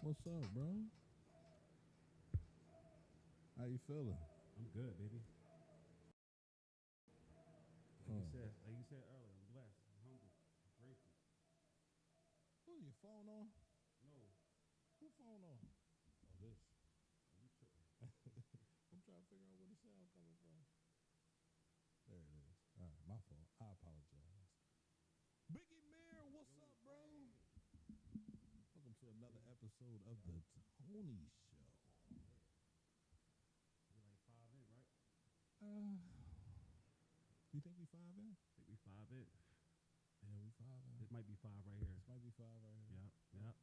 What's up, bro? How you feeling? I'm good, baby. Like you said earlier, I'm blessed, I'm humble, I'm grateful. Who your phone on? No, Who phone on? Oh, this. you tripping. I'm trying to figure out where the sound coming from. There it is. All right, my fault. I apologize. Biggie Mayor, what's up, bro? Welcome to another episode of the Tony Show. We're like 5 in, right? You think we 5 in? I think we 5 in. Yeah, we 5 in. This might be 5 right here. This might be 5 right here. Yep.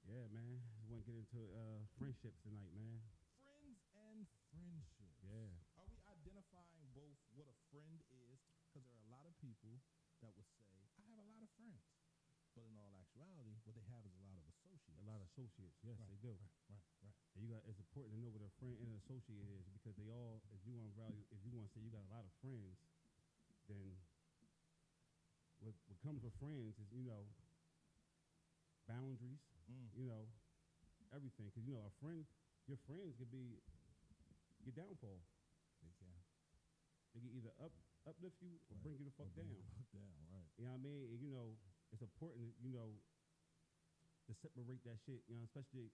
Yeah, man. Just want to get into friendships tonight, man. Friends and friendships. Yeah. Are we identifying both what a friend is? Because there are a lot of people that would say, I have a lot of friends. But in all actuality, what they have is a lot of associates. A lot of associates. Yes, Right, they do. Right. And it's important to know what a friend and an associate is, because they all, if you want to say you got a lot of friends, then what comes with friends is, boundaries, everything. Because, your friends could be your downfall. They can. They can either uplift you or bring you the fuck down. Down, right. You know what I mean? And, it's important, to separate that shit, especially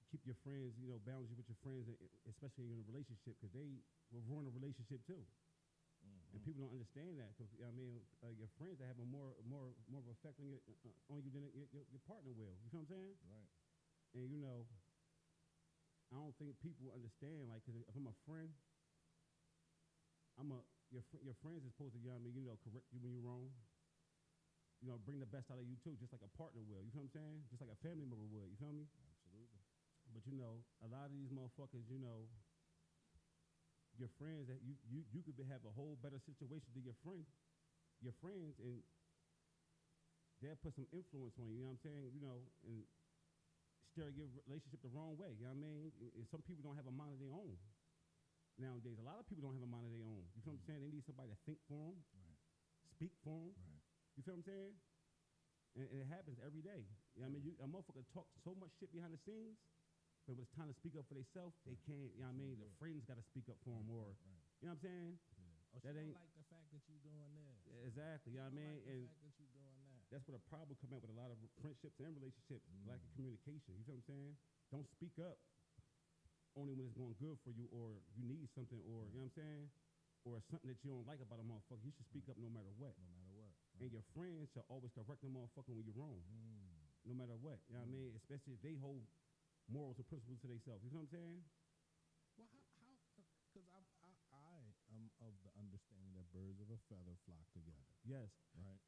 keep your friends, boundaries with your friends, especially in a relationship, because they will ruin a relationship too. Mm-hmm. And people don't understand that, because your friends that have more of an effect on you than your partner will. You know what I'm saying? Right. And I don't think people understand, like, because if I'm a friend, your friends is supposed to, correct you when you're wrong. Bring the best out of you too, just like a partner will. You feel what I'm saying? Just like a family member would. You feel me? Absolutely. But a lot of these motherfuckers, your friends that you could have a whole better situation than your friends, and they'll put some influence on you. You know what I'm saying? And steer your relationship the wrong way. You know what I mean? And some people don't have a mind of their own nowadays. A lot of people don't have a mind of their own. You feel what I'm saying? They need somebody to think for them, right. Speak for them. Right. You feel what I'm saying? And it happens every day. You know what I mean? A motherfucker talk so much shit behind the scenes, but when it's time to speak up for themselves, they can't. You know what I mean? The friends got to speak up for them, or you know what I'm saying? Yeah. Oh, that she ain't don't like the fact that you doing this. Exactly. You know what I mean? Like and the fact that you doing that. That's where the problem come out with a lot of friendships and relationships. Lack of communication. You feel what I'm saying? Don't speak up only when it's going good for you, or you need something, or you know what I'm saying? Or something that you don't like about a motherfucker. You should speak up no matter what. No matter what. Right. And your friends should always correct the motherfucker when you're wrong. No matter what. You know what I mean? Especially if they hold morals and principles to themselves. You know what I'm saying? Well, how? Because I am of the understanding that birds of a feather flock together. Yes. Right.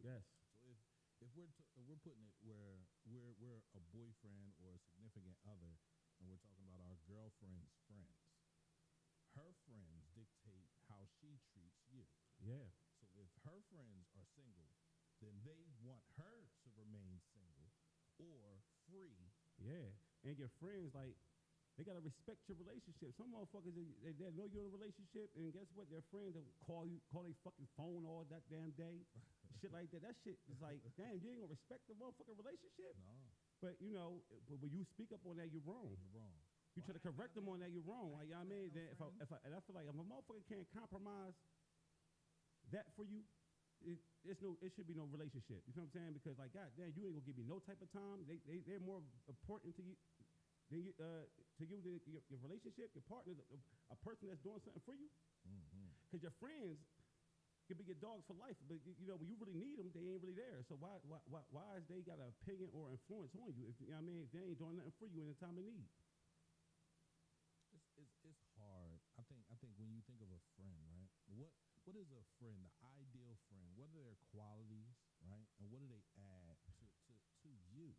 Yes. So if we're putting it where we're a boyfriend or a significant other, and we're talking about our girlfriend's friends, her friends dictate how she treats you. Yeah. So if her friends are single, then they want her to remain single or free. Yeah. And your friends, like, they gotta respect your relationship. Some motherfuckers, they know you're in a relationship, and guess what? Their friends will call their fucking phone all that damn day. Shit like that. That shit is like, damn, you ain't gonna respect the motherfucking relationship? No. But but when you speak up on that, you're wrong. You're wrong. You try to correct them on that, you're wrong. Like, you know what I mean? Then no and I feel like if a motherfucker can't compromise that for you, it should be no relationship. You know what I'm saying? Because like, goddamn, you ain't gonna give me no type of time. They're more important to you than your relationship, your partner, a person that's doing something for you. Because your friends could be your dogs for life, but when you really need them, they ain't really there. So why is they got an opinion or influence on you? If you know what I mean, if they ain't doing nothing for you in the time of need. It's hard. I think when you think of a friend, right? What is a friend? The ideal friend. What are their qualities, right? And what do they add to you?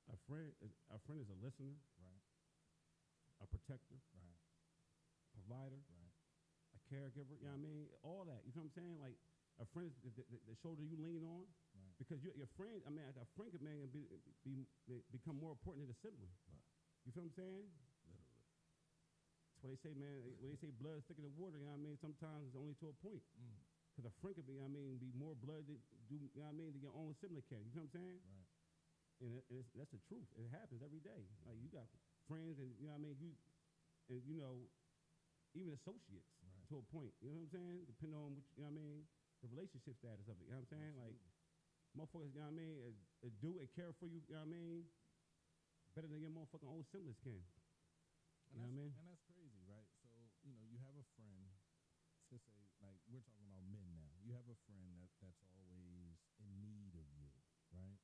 A friend is a listener, right? A protector, right? Provider, right? A caregiver. You know what I mean? All that. You know what I'm saying? Like a friend is the shoulder you lean on, right? Because your friend. I mean, like a friend can become more important than a sibling. Right. You feel what I'm saying? Literally. That's what they say, man. When they say blood is thicker than water, you know what I mean? Sometimes it's only to a point. Because a friend could be, be more blood than than your own sibling can. You know what I'm saying? Right. And that's the truth. It happens every day. Like you got friends, and even associates right. to a point. You know what I'm saying? Depending on which, the relationship status of it. You know what I'm saying? Absolutely. Like motherfuckers, you know what I mean, do and care for you. You know what I mean? Better than your motherfucking own siblings can. You know what I mean? And that's crazy, right? So, you have a friend, let's say, like, we're talking about men now. You have a friend that's always in need of you, right?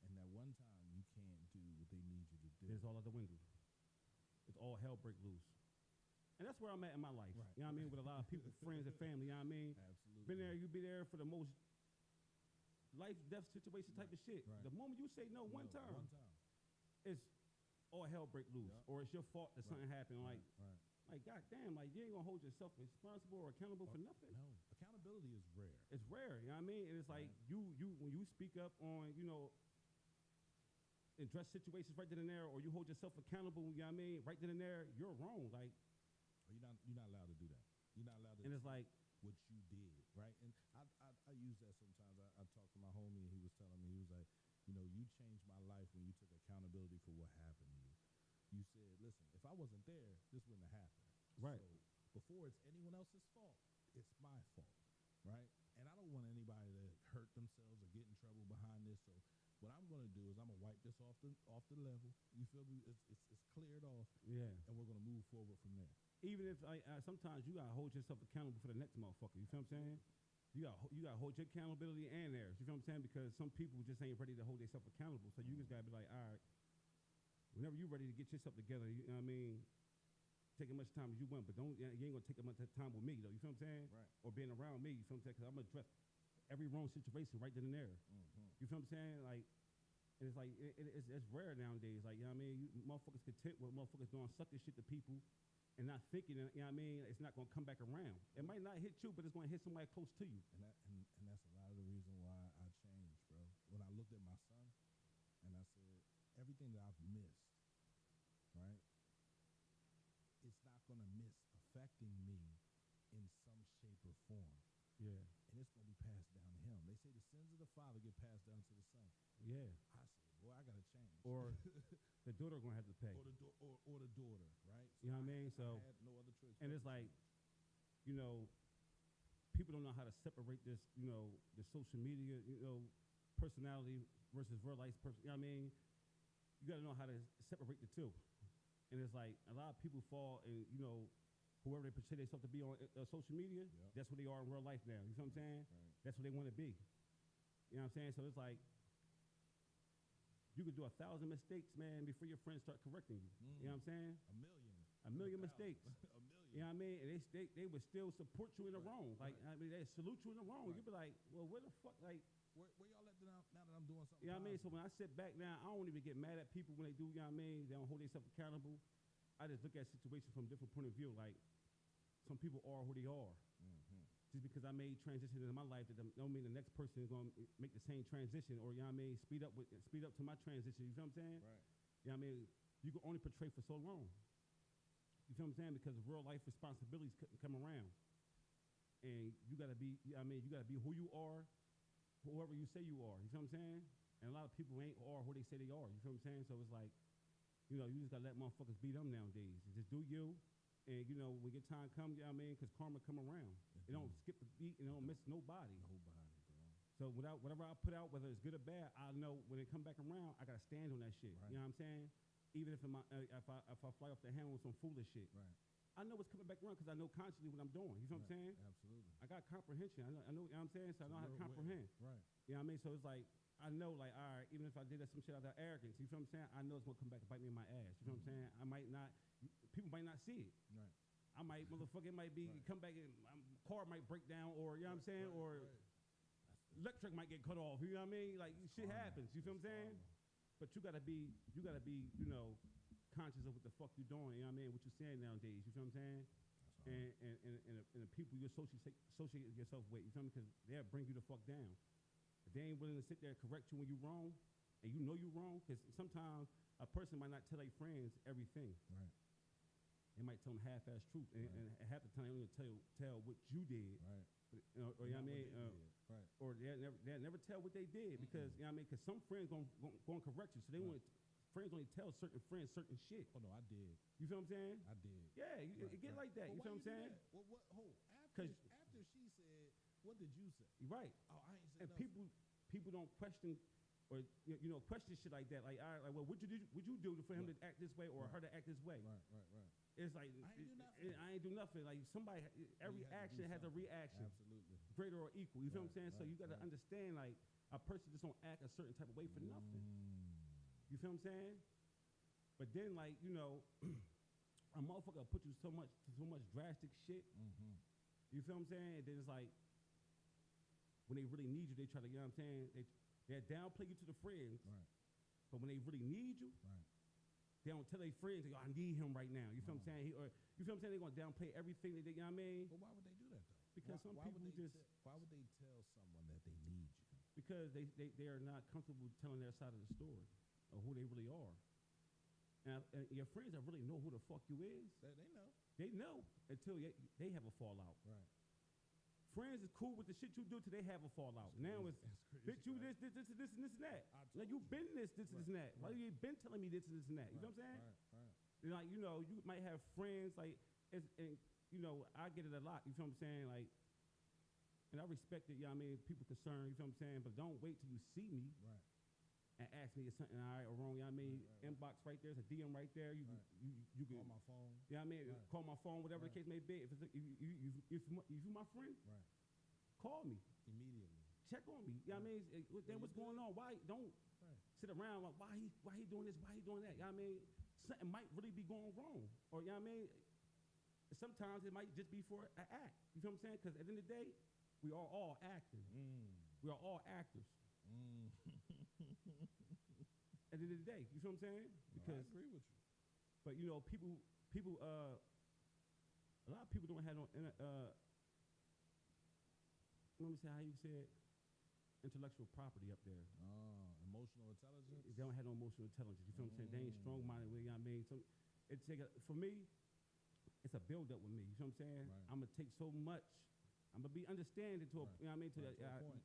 And that one time you can't do what they need you to do. There's all out the window. It's all hell break loose. And that's where I'm at in my life. Right. You know what I mean? With a lot of people, friends and family, you know what I mean? Absolutely. Been there, you be there for the most life, death situation type of shit. Right. The moment you say no one time, it's all hell break loose. Yep. Or it's your fault that something happened. Right. Like, goddamn, like you ain't gonna hold yourself responsible or accountable for nothing. No. Accountability is rare. It's rare, you know what I mean? And it's like you when you speak up on, address situations right then and there, or you hold yourself accountable, you know what I mean, right then and there, you're wrong. Like you're not allowed to do that. You're not allowed to and it's like what you did, right? And I use that sometimes. I talked to my homie and he was telling me, he was like, you changed my life when you took accountability for what happened to you. You said, listen, if I wasn't there, this wouldn't have happened. Right. So before it's anyone else's fault, it's my fault, right? And I don't want anybody to hurt themselves or get in trouble behind this. So what I'm going to do is I'm going to wipe this off the level. You feel me? It's cleared off. Yeah. And we're going to move forward from there. Even if sometimes you gotta hold yourself accountable for the next motherfucker. You feel what I'm saying? You gotta hold your accountability and theirs. You feel what I'm saying? Because some people just ain't ready to hold themselves accountable. So you just gotta be like, all right, whenever you're ready to get yourself together, you know what I mean? Take as much time as you want, but you ain't gonna take as much time with me though. You feel what I'm saying? Right. Or being around me. You feel what I'm saying? Because I'm gonna address every wrong situation right then and there. You feel what I'm saying? Like, and it's like it's rare nowadays. Like, you know what I mean? Motherfuckers content with motherfuckers doing sucker shit to people. And not thinking, you know what I mean, it's not going to come back around. It might not hit you, but it's going to hit somebody close to you. And that's a lot of the reason why I changed, bro. When I looked at my son and I said, everything that I've missed, right, it's not going to miss affecting me in some shape or form. Yeah. And it's going to be passed down to him. They say the sins of the father get passed down to the son. Yeah. I said, boy, I got to change. Or the daughter going to have to pay. Or the daughter, right? So you know what I mean? So I had no other choice. And it's like, people don't know how to separate this, the social media, personality versus real life person. You know what I mean? You got to know how to separate the two. And it's like a lot of people fall and, whoever they portray themselves to be on social media, that's what they are in real life now. You know what I'm saying? Right. That's what they want to be. You know what I'm saying? So it's like, you could do 1,000 mistakes, man, before your friends start correcting you. You know what I'm saying? A million mistakes. A million. You know what I mean? And they would still support you in the wrong. Like, I mean, they salute you in the wrong. Right. You'd be like, well, where the fuck, like, where y'all at now that I'm doing something? you know what I mean? So positive? when I sit back now, I don't even get mad at people when they do, you know what I mean? They don't hold themselves accountable. I just look at situations from a different point of view. Like, some people are who they are. Just because I made transitions in my life, that don't mean the next person is going to make the same transition, or, you know what I mean, speed up to my transition. You know what I'm saying? Right. You know what I mean? You can only portray for so long. You feel what I'm saying? Because real life responsibilities come around. And you got to be, you know what I mean, you got to be who you are, whoever you say you are. You feel what I'm saying? And a lot of people ain't are who they say they are. You feel what I'm saying? So it's like, you know, you just gotta let motherfuckers be them nowadays. Just do you. And you know, when your time comes, you know what I mean? Because karma come around. It don't skip a beat and it don't miss nobody. Nobody, bro. So whatever I put out, whether it's good or bad, I know when it come back around, I gotta stand on that shit. Right. You know what I'm saying? Even if if I fly off the handle with some foolish shit, Right. I know what's coming back around because I know consciously what I'm doing. You know what I'm saying? Absolutely. I got comprehension. I know, you know what I'm saying? So I know how to Real comprehend. Right. You know what I mean? So it's like, I know, like, all right, even if I did some shit out of arrogance, you feel what I'm saying? I know it's gonna come back and bite me in my ass. You know what I'm saying? I might not, people might not see it. Right. I might, motherfucker, it might be, Right. come back and car might break down, or, you know what I'm saying? Or electric might get cut off. You know what I mean? Like, shit happens. You feel what I'm saying? But you gotta be, you know, conscious of what the fuck you're doing. You know what I mean? What you're saying nowadays. You feel what I'm saying? And the people you associate yourself with, you feel me? Because they'll bring you the fuck down. If they ain't willing to sit there and correct you when you're wrong, and you know you're wrong, because sometimes a person might not tell their friends everything. Right. They might tell them half-ass truth, and half the time they only tell what you did. Right. You know, or you know what I mean? Right. Or they'll never tell what they did, because you know what I mean? Because some friends gonna correct you, so they want friends only tell certain friends certain shit. Oh no, I did. You feel what I'm saying? I did. Yeah, it get like that. Well, You feel what I'm saying? What? Hold. After 'Cause- she said, what did you say? Right. Oh, I ain't said And nothing. people don't question or you know question shit like that. Like, all right, like, well, would you do for him to act this way or her to act this way? Right. It's like I ain't do nothing. Like somebody, every action has a reaction, Absolutely. greater or equal. You feel what I'm saying? So right, you got to right. understand, like, a person just don't act a certain type of way for nothing. You feel what I'm saying? But then, like, you know, a motherfucker put you so much drastic shit. You feel what I'm saying? And then it's like, when they really need you, they try to, you know what I'm saying? They downplay you to the friends. Right. But when they really need you, Right. they don't tell their friends, I need him right now. You feel what I'm saying? Or you feel what I'm saying? They're gonna downplay everything that they, you know what I mean? But why would they do that though? Because some why people would they just why would they tell someone that they need you? because they are not comfortable telling their side of the story or who they really are. And your friends that really know who the fuck you is, They know. they know until they have a fallout. Right. Friends is cool with the shit you do till they have a fallout. Now it's bitch, you this, and that. Like, you been this, and that. Why you been telling me this and that? You know what I'm saying? Right. And like, you know, you might have friends like, and you know, I get it a lot. You feel what I'm saying? Like, and I respect it. You know what I mean? People concerned. You feel what I'm saying? But don't wait till you see me Right. and ask me if something all right or wrong. You know what I mean? Right. Inbox right there. It's a DM right there. You can Call my phone. You know what I mean? Right. Call my phone, whatever the case may be. If you my friend, Right. call me. Immediately. Check on me. You know what I mean? Then what's going on? Why don't Right. sit around like why he doing this? Why he doing that? You know what I mean? Something might really be going wrong. Or you know what I mean? Sometimes it might just be for an act. You feel what I'm saying? Because at the end of the day, we are all acting. We are all actors. At the end of the day, you feel what I'm saying? Because I agree with you. but you know, people a lot of people don't have no let me say how you said intellectual property up there. Emotional intelligence. They don't have no emotional intelligence. You feel what I'm saying? They ain't strong-minded. You know what I mean? So it's like for me, it's a build-up with me. You feel what I'm saying? Right. I'm gonna take so much. I'm gonna be understanding to a, you know what I mean? To Right, to a point.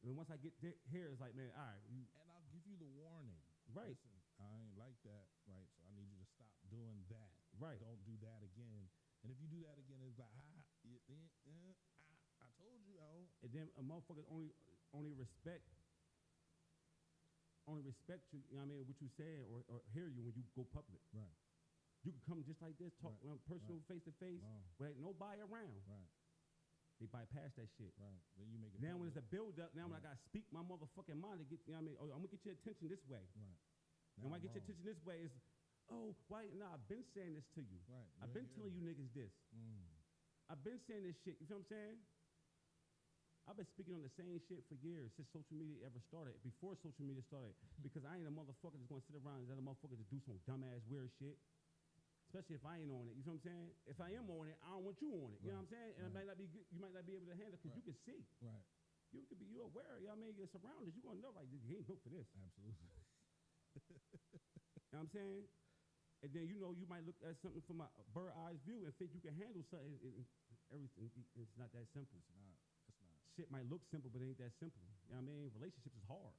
And once I get here, it's like, man, all right, And I'll give you the warning. Right. Listen, I ain't like that, right? So I need you to stop doing that. Right. Don't do that again. And if you do that again, it's like, I told you, and then a motherfucker only respect you, you know what I mean, what you say or hear you when you go public. Right. You can come just like this, talk personal face to face, but ain't nobody around. Right. They bypass that shit. Right. Then you make it. Now when it's public. a build up, now when I gotta speak my motherfucking mind to get, you know what I mean, oh, I'm gonna get your attention this way. Right. And when I get your attention this way, it's, oh, why? Nah, I've been saying this to you. Right. I've been telling you niggas this. Mm. I've been saying this shit. You feel what I'm saying? I've been speaking on the same shit for years since social media ever started, before social media started, because I ain't a motherfucker that's gonna sit around and let a motherfucker to do some dumbass weird shit. Especially if I ain't on it. You feel what I'm saying? If I am on it, I don't want you on it. You know what I'm saying? And it might not be good, you might not be able to handle it because you can see. Right. You aware, you know what I mean? Your surroundings, you're gonna know like he ain't built for this. Absolutely. You know what I'm saying? And then you know you might look at something from a bird eye's view and think you can handle something. Everything it's not that simple. It's not. Shit might look simple, but it ain't that simple. You know what I mean? Relationships is hard.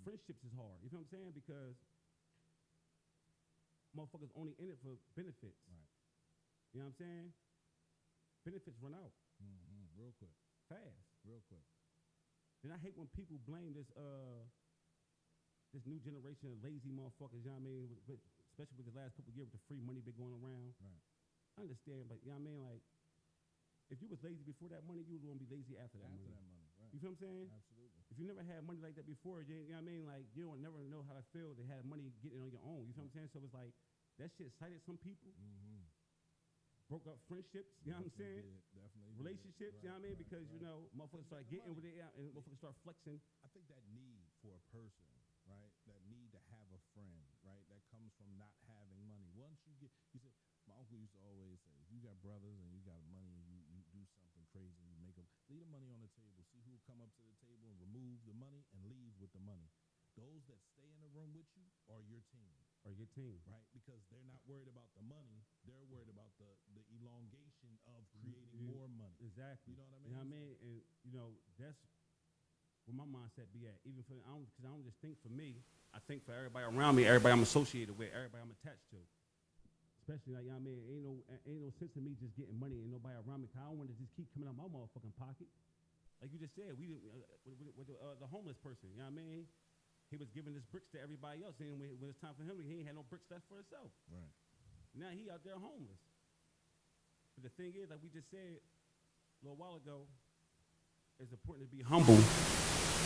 friendships is hard. You feel what I'm saying? Because motherfuckers only in it for benefits. Right. You know what I'm saying? Benefits run out Real quick. fast. Real quick. Then I hate when people blame this new generation of lazy motherfuckers. You know what I mean? Especially with the last couple of years with the free money been going around. Right. I understand, but you know what I mean? Like, if you was lazy before that money, you was gonna be lazy after that money. Right. You feel what I'm saying? Absolutely. If you never had money like that before, you know what I mean? Like, you don't never know how to feel to have money getting on your own. You feel what I'm saying? So it's like, that shit excited some people, broke up friendships, you know what I'm saying? Definitely. Relationships, you know what I mean? Because, you know, motherfuckers start getting with it and motherfuckers start flexing. I think that need for a person, right? That need to have a friend, right? That comes from not having money. Once you get, he said, my uncle used to always say, if you got brothers and you got money and you do something crazy, you make them, leave the money on the table. See who will come up to the table and remove the money and leave with the money. Those that stay in the room with you are your team. Or your team. Right? Because they're not worried about the money. They're worried about the elongation of creating more money. Exactly. You know what I mean? You know what I mean? And, you know, that's where my mindset be at. Even for, because I don't just think for me, I think for everybody around me, everybody I'm associated with, everybody I'm attached to. Especially, like, you know what I mean? Ain't no sense in me just getting money and nobody around me, because I don't want to just keep coming out my motherfucking pocket. Like you just said, we didn't, with the homeless person, you know what I mean? He was giving his bricks to everybody else, and when it's time for him, he ain't had no bricks left for himself. Right. Now he out there homeless. But the thing is, like we just said a little while ago, it's important to be humble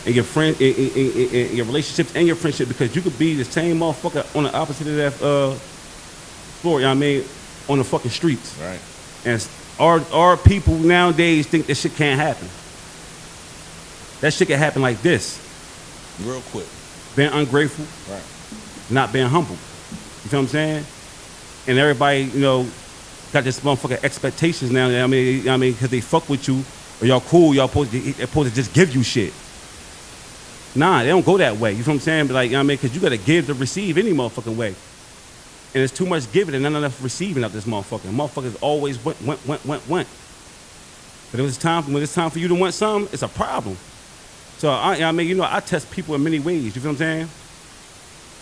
in your friend, in your relationships and your friendship, because you could be the same motherfucker on the opposite of that floor. You know what I mean? On the fucking streets. Right. And our people nowadays think that shit can't happen. That shit can happen like this. Real quick. Being ungrateful, Right. not being humble. You feel what I'm saying? And everybody, you know, got this motherfucking expectations now. You know what I mean, because they fuck with you, or y'all cool, they're supposed to just give you shit. Nah, they don't go that way. You feel what I'm saying? But like, you know what I mean? Because you got to give to receive any motherfucking way. And it's too much giving and not enough receiving out this motherfucker. Motherfuckers always went. But when it's time for you to want something, it's a problem. So, I mean, you know, I test people in many ways. You feel what I'm saying?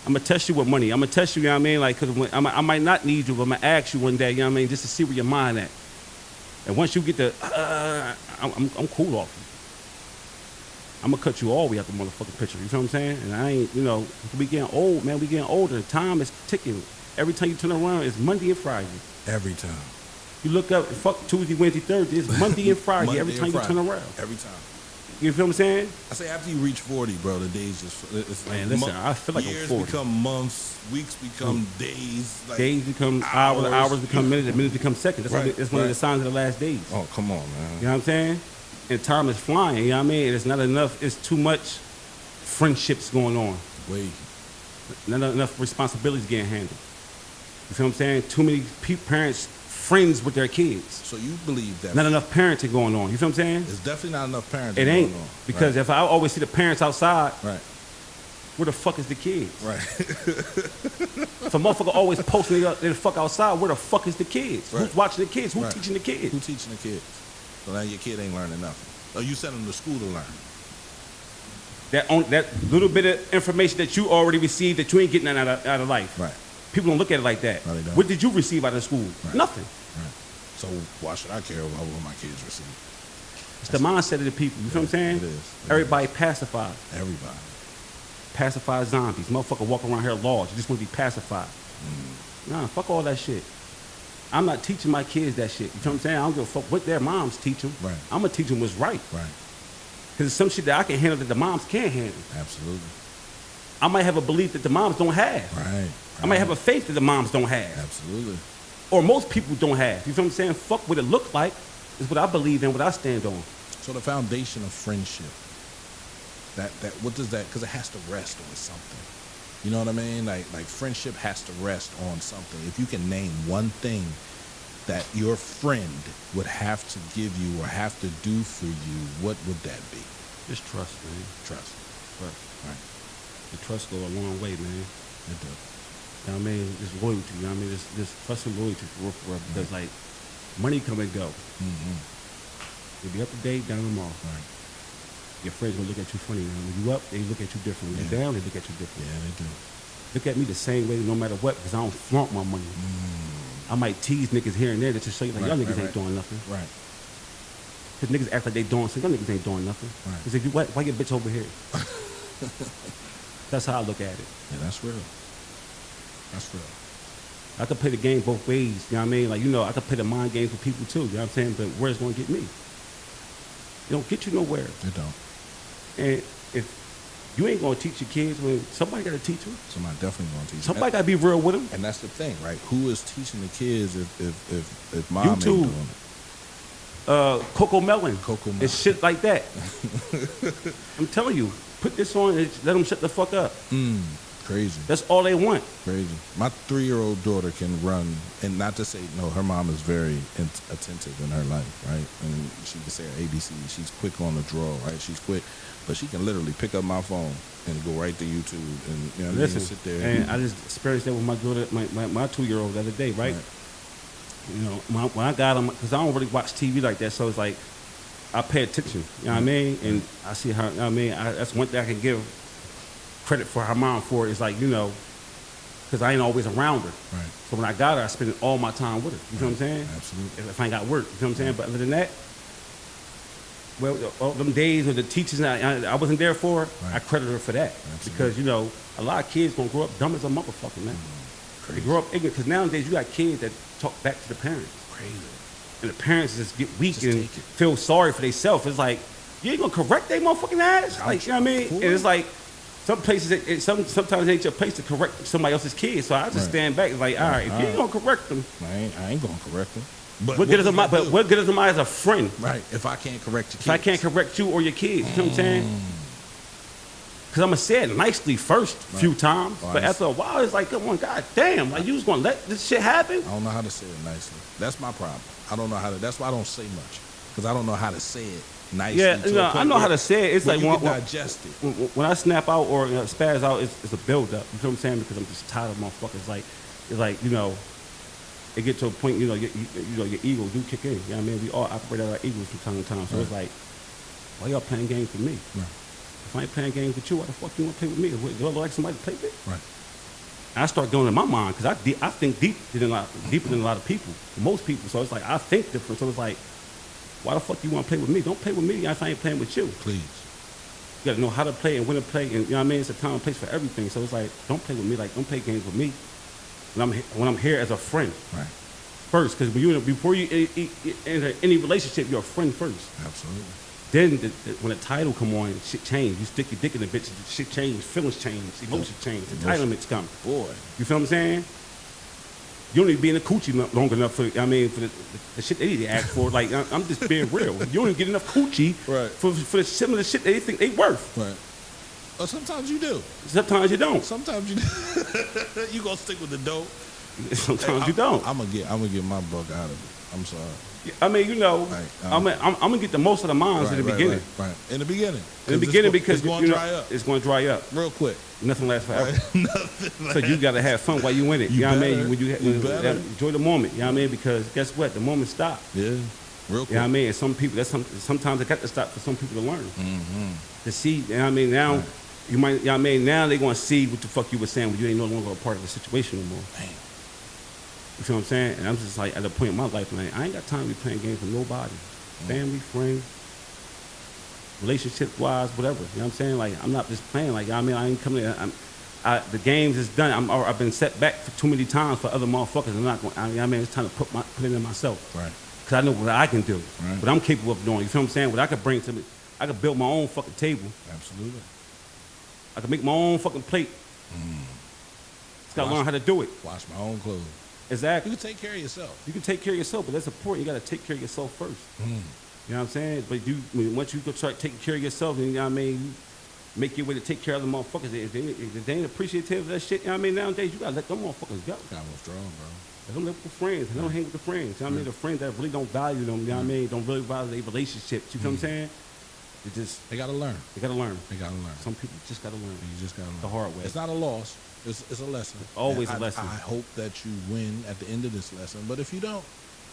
I'm going to test you with money. I'm going to test you, you know what I mean? Like, because I might not need you, but I'm going to ask you one day, you know what I mean, just to see where your mind at. And once you get the, I'm cool off you. I'm going to cut you all the way out the motherfucking picture. You feel what I'm saying? And I ain't, you know, we getting old, man. We getting older. Time is ticking. Every time you turn around, it's Monday and Friday. Every time. You look up, fuck Tuesday, Wednesday, Thursday. It's Monday and Friday every time you turn around. Every time. You feel what I'm saying? I say after you reach 40, bro, the days just... It's man, listen, I feel like years I'm 40. Years become months, weeks become days. Like days become hours become minutes, minutes become seconds. That's one of the signs of the last days. Oh, come on, man. You know what I'm saying? And time is flying, you know what I mean? And it's not enough, it's too much friendships going on. Wait. Not enough responsibilities getting handled. You feel what I'm saying? Too many parents friends with their kids. So you believe that? Not enough parenting going on. You feel what I'm saying? There's definitely not enough parenting going on. It ain't. Because right. if I always see the parents outside, right. Where the fuck is the kids? Right. If a motherfucker always posting they the fuck outside, where the fuck is the kids? Right. Who's watching the kids? Who's teaching the kids? Who teaching the kids? So now your kid ain't learning nothing. Oh, you send them to school to learn. That little bit of information that you already received that you ain't getting out of life. Right. People don't look at it like that. No, they don't. What did you receive out of school? Right. Nothing. Right. So why should I care about what my kids receive? It's the mindset of the people. You feel what I'm saying? It is. Everybody pacified. Everybody. Pacified zombies. Motherfucker walk around here lost. You just want to be pacified. Nah, fuck all that shit. I'm not teaching my kids that shit. You feel what I'm saying? I don't give a fuck what their moms teach them. Right. I'm going to teach them what's right. Right. Because there's some shit that I can handle that the moms can't handle. Absolutely. I might have a belief that the moms don't have. Right. I might have a faith that the moms don't have. Absolutely. Or most people don't have. You feel what I'm saying? Fuck what it look like is what I believe in, what I stand on. So the foundation of friendship, that what does that, because it has to rest on something. You know what I mean? Like friendship has to rest on something. If you can name one thing that your friend would have to give you or have to do for you, what would that be? Just trust, man. Trust. Right. The trust go a long way, man. It does. You know what I mean? Just loyalty. You know what I mean? Just trust and loyalty for real. Because like money come and go. Mm-hmm. You'll be up to date, down tomorrow. Right. your friends gonna look at you funny. Man. When you up, they look at you different. When you Yeah. down, they look at you different. Yeah, they do. Look at me the same way no matter what, because I don't flaunt my money. I might tease niggas here and there just to show you like, Right, y'all niggas right, ain't doing nothing. Right. Because niggas act like they doing something. Y'all niggas ain't doing nothing. Right. Because if you, why your bitch over here? That's how I look at it. Yeah, that's real. That's real. I could play the game both ways, you know what I mean? Like, you know, I could play the mind games with people too, you know what I'm saying? But where's it gonna get me? It don't get you nowhere. They don't. And if you ain't gonna teach your kids, well, somebody gotta teach them. Somebody definitely gonna teach. Somebody gotta be real with them. And that's the thing, right? Who is teaching the kids if mom ain't YouTube. doing it? Coco Melon. Coco And shit like that. I'm telling you, put this on and let them shut the fuck up. Crazy. That's all they want. Crazy. My 3-year-old daughter can run, and not to say no, her mom is very attentive in her life, right? And she can say her ABC. She's quick on the draw, right? She's quick, but she can literally pick up my phone and go right to YouTube and you know, Listen, sit there. and I just experienced that with my daughter, my 2-year-old the other day, right? You know, when I got them, because I don't really watch TV like that, so it's like I pay attention, you know what I mean? And I see her, you know what I mean? That's one thing I can give credit for her mom for is like, you know, because I ain't always around her. Right. So when I got her, I spent all my time with her. You know what I'm saying? Absolutely. If I ain't got work, you know what I'm saying? But other than that, well, all them days of the teachers I wasn't there for, I credit her for that. Absolutely. Because, you know, a lot of kids gonna grow up dumb as a motherfucker, man. They grow up ignorant, because nowadays you got kids that talk back to the parents. Crazy. And the parents just get weak Just and take it. feel sorry for themselves. It's like, you ain't gonna correct they motherfucking ass? Like, you know what I mean? Cool. And it's like, some places, sometimes it ain't your place to correct somebody else's kids. So I just Right. stand back and like, all right, if you ain't gonna correct them, I ain't gonna correct them. But what good is we am I? gonna But do? what good is am I as a friend Right. If I can't correct your kids. if I can't correct you or your kids? You know what I'm saying? Because I'm gonna say it nicely first few times, Oh, but I after a while, it's like, come on, god damn, like you was gonna let this shit happen? I don't know how to say it nicely. That's my problem. I don't know how to. That's why I don't say much, because I don't know how to say it nicely. Yeah, to a you know, I point know how where- to say it. It's where like you when, can digest it. when I snap out or spaz out, it's a build up. You know what I'm saying? Because I'm just tired of motherfuckers. It's like you know, it get to a point. You know, your ego do kick in. You know what I mean? We all operate at our egos from time to time. So it's like, why y'all playing games with me? Right. If I ain't playing games with you, why the fuck you want to play with me? Do I look like somebody to play with? Right. And I start going in my mind because I think deeper than a lot of people, most people. So it's like I think different. So it's like, why the fuck you want to play with me? Don't play with me if I ain't playing with you. Please. You gotta know how to play and when to play, and you know what I mean. It's a time and place for everything. So it's like, don't play with me. Like, don't play games with me. When I'm here as a friend, Right. first, because before you enter any relationship, you're a friend first. Absolutely. Then when the title come on, shit change. You stick your dick in the bitch, shit change, feelings change, emotions change, entitlements come. Boy. You feel what I'm saying? You don't even be in the coochie long enough for the shit they need to ask for. Like, I'm just being real. You don't even get enough coochie Right. for the similar shit they think they worth. Right. Well, sometimes you do. Sometimes you don't. Sometimes you do. You gonna stick with the dope. Sometimes you don't. I'm gonna get my buck out of it. I'm sorry. I mean, you know, Right, I'm gonna get the most of the minds in the beginning. Right. In the beginning. In the beginning, because it's gonna you know, dry up it's going to dry up. real quick. Nothing lasts forever. Right? Nothing. So you got to have fun while you in it. You know what I mean? better. When You better. enjoy the moment. You know what I mean? Because guess what? The moment stops. Yeah. Real quick. You know what I mean? And some people, sometimes it got to stop for some people to learn. Mm-hmm. To see, you know what I mean? Now, you might, you know what I mean? Now they're going to see what the fuck you were saying when you ain't no longer a part of the situation no more. Damn. You feel what I'm saying? And I'm just like, at a point in my life, man, I ain't got time to be playing games with nobody. Family, friends, relationship-wise, whatever. You know what I'm saying? Like, I'm not just playing. Like, I mean, I ain't coming in. The games is done. I've been set back for too many times for other motherfuckers. I'm not going. I mean, it's time to put it in myself. Right. Cause I know what I can do, Right. what I'm capable of doing. You feel what I'm saying? What I could bring to me, I could build my own fucking table. Absolutely. I could make my own fucking plate. Just gotta Wash- learn how to do it. Wash my own clothes. Exactly. You can take care of yourself. You can take care of yourself, but that's important. You gotta take care of yourself first. Mm. You know what I'm saying? But once you go start taking care of yourself, and you know what I mean, you make your way to take care of the motherfuckers. If they ain't appreciative of that shit, you know what I mean? Nowadays, you gotta let them motherfuckers go. Got withdrawn, bro. Let them live with friends. Let them hang with the friends. You know what I mean? The friends that really don't value them, you know what I mean? Don't really value their relationships. You know what I'm saying? They gotta learn. They gotta learn. They gotta learn. Some people just gotta learn You just gotta learn the hard way. It's not a loss. It's a lesson. Always And a lesson. I hope that you win at the end of this lesson. But if you don't,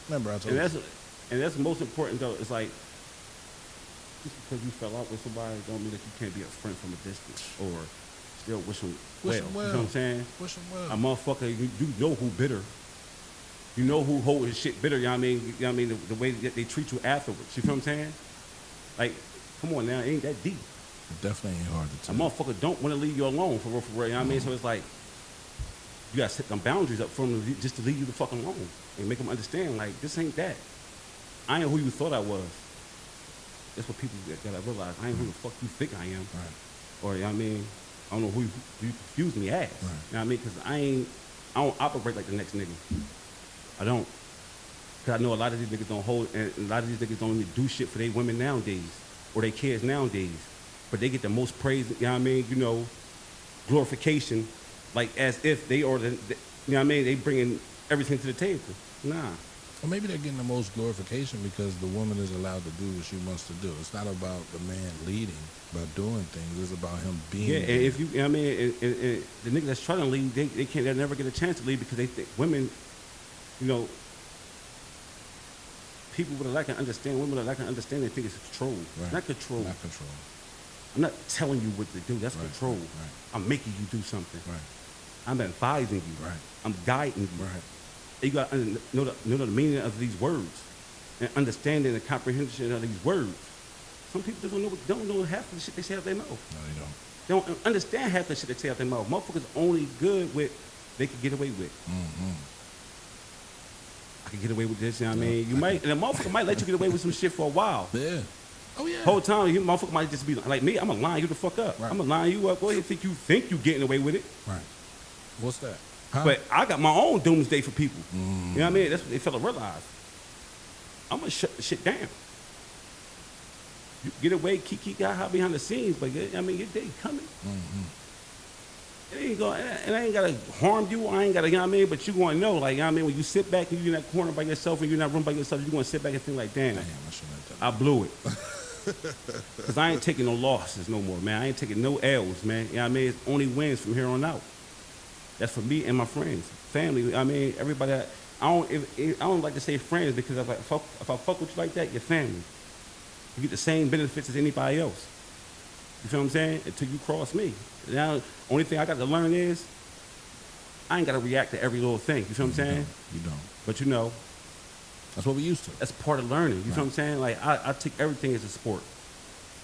remember I told And you. that's the most important though. It's like Just because you fell out with somebody don't mean that you can't be a friend from a distance or still wish them well. Wish 'em You know well. what I'm saying? Wish him well. A motherfucker, you know who bitter. You know who hold his shit bitter, you know what I mean? You know what I mean? The way that they treat you afterwards. You feel what I'm saying? Like, come on now, it ain't that deep. It definitely ain't hard to A tell. motherfucker don't want to leave you alone for real, you know what I mean? So it's like, you gotta set them boundaries up for them just to leave you the fuck alone and make them understand, like, this ain't that. I ain't who you thought I was. That's what people gotta realize. I ain't who the fuck you think I am. Right. Or, you know what I mean? I don't know who you confuse me as. Right. You know what I mean? Because I don't operate like the next nigga. I don't. Because I know a lot of these niggas don't hold, and a lot of these niggas don't even do shit for their women nowadays or their kids nowadays. But they get the most praise, you know what I mean? You know, glorification, like as if they are you know what I mean? They bringing everything to the table. Nah. Or maybe they're getting the most glorification because the woman is allowed to do what she wants to do. It's not about the man leading, about doing things. It's about him being. Yeah, and there. if you know what I mean, and the niggas that's trying to lead, they'll never get a chance to lead because they think women, you know, people with a lack of understanding, women with a lack of understanding think it's control. Right. Not control. Not control. I'm not telling you what to do. That's Right, control. right. I'm making you do something. Right. I'm advising you. Right. I'm guiding you. Right. You got to know the meaning of these words and understanding the comprehension of these words. Some people just don't know half of the shit they say out their mouth. No, they don't. They don't understand half the shit they say out their mouth. Motherfuckers only good with they can get away with. Mm-hmm. I can get away with this, you know what I mean? You might, and a motherfucker might let you get away with some shit for a while. Yeah. Oh yeah. Whole time, you motherfucker might just be like me. I'm gonna line you the fuck up. Right. I'm gonna line you up. Go ahead, think you getting away with it. Right. What's that? Huh? But I got my own doomsday for people. Mm. You know what I mean? That's what they fail to realize. I'm gonna shut the shit down. You get away, keep high behind the scenes, but I mean, your day coming. Mm-hmm. It ain't gotta harm you. I ain't gotta, you know what I mean? But you gonna know, like, you know what I mean? When you sit back and you're in that corner by yourself and you're in that room by yourself, you're gonna sit back and think like, damn, Damn, I shouldn't have done I blew it. Because I ain't taking no losses no more, man. I ain't taking no L's, man. You know what I mean? It's only wins from here on out. That's for me and my friends, family. I mean, everybody. I don't like to say friends because if I fuck with you like that, you're family. You get the same benefits as anybody else. You feel what I'm saying? Until you cross me. Now, only thing I got to learn is I ain't got to react to every little thing. You feel what I'm saying? You don't. But you know, That's what we used to. that's part of learning. You feel what I'm saying? Like, I take everything as a sport.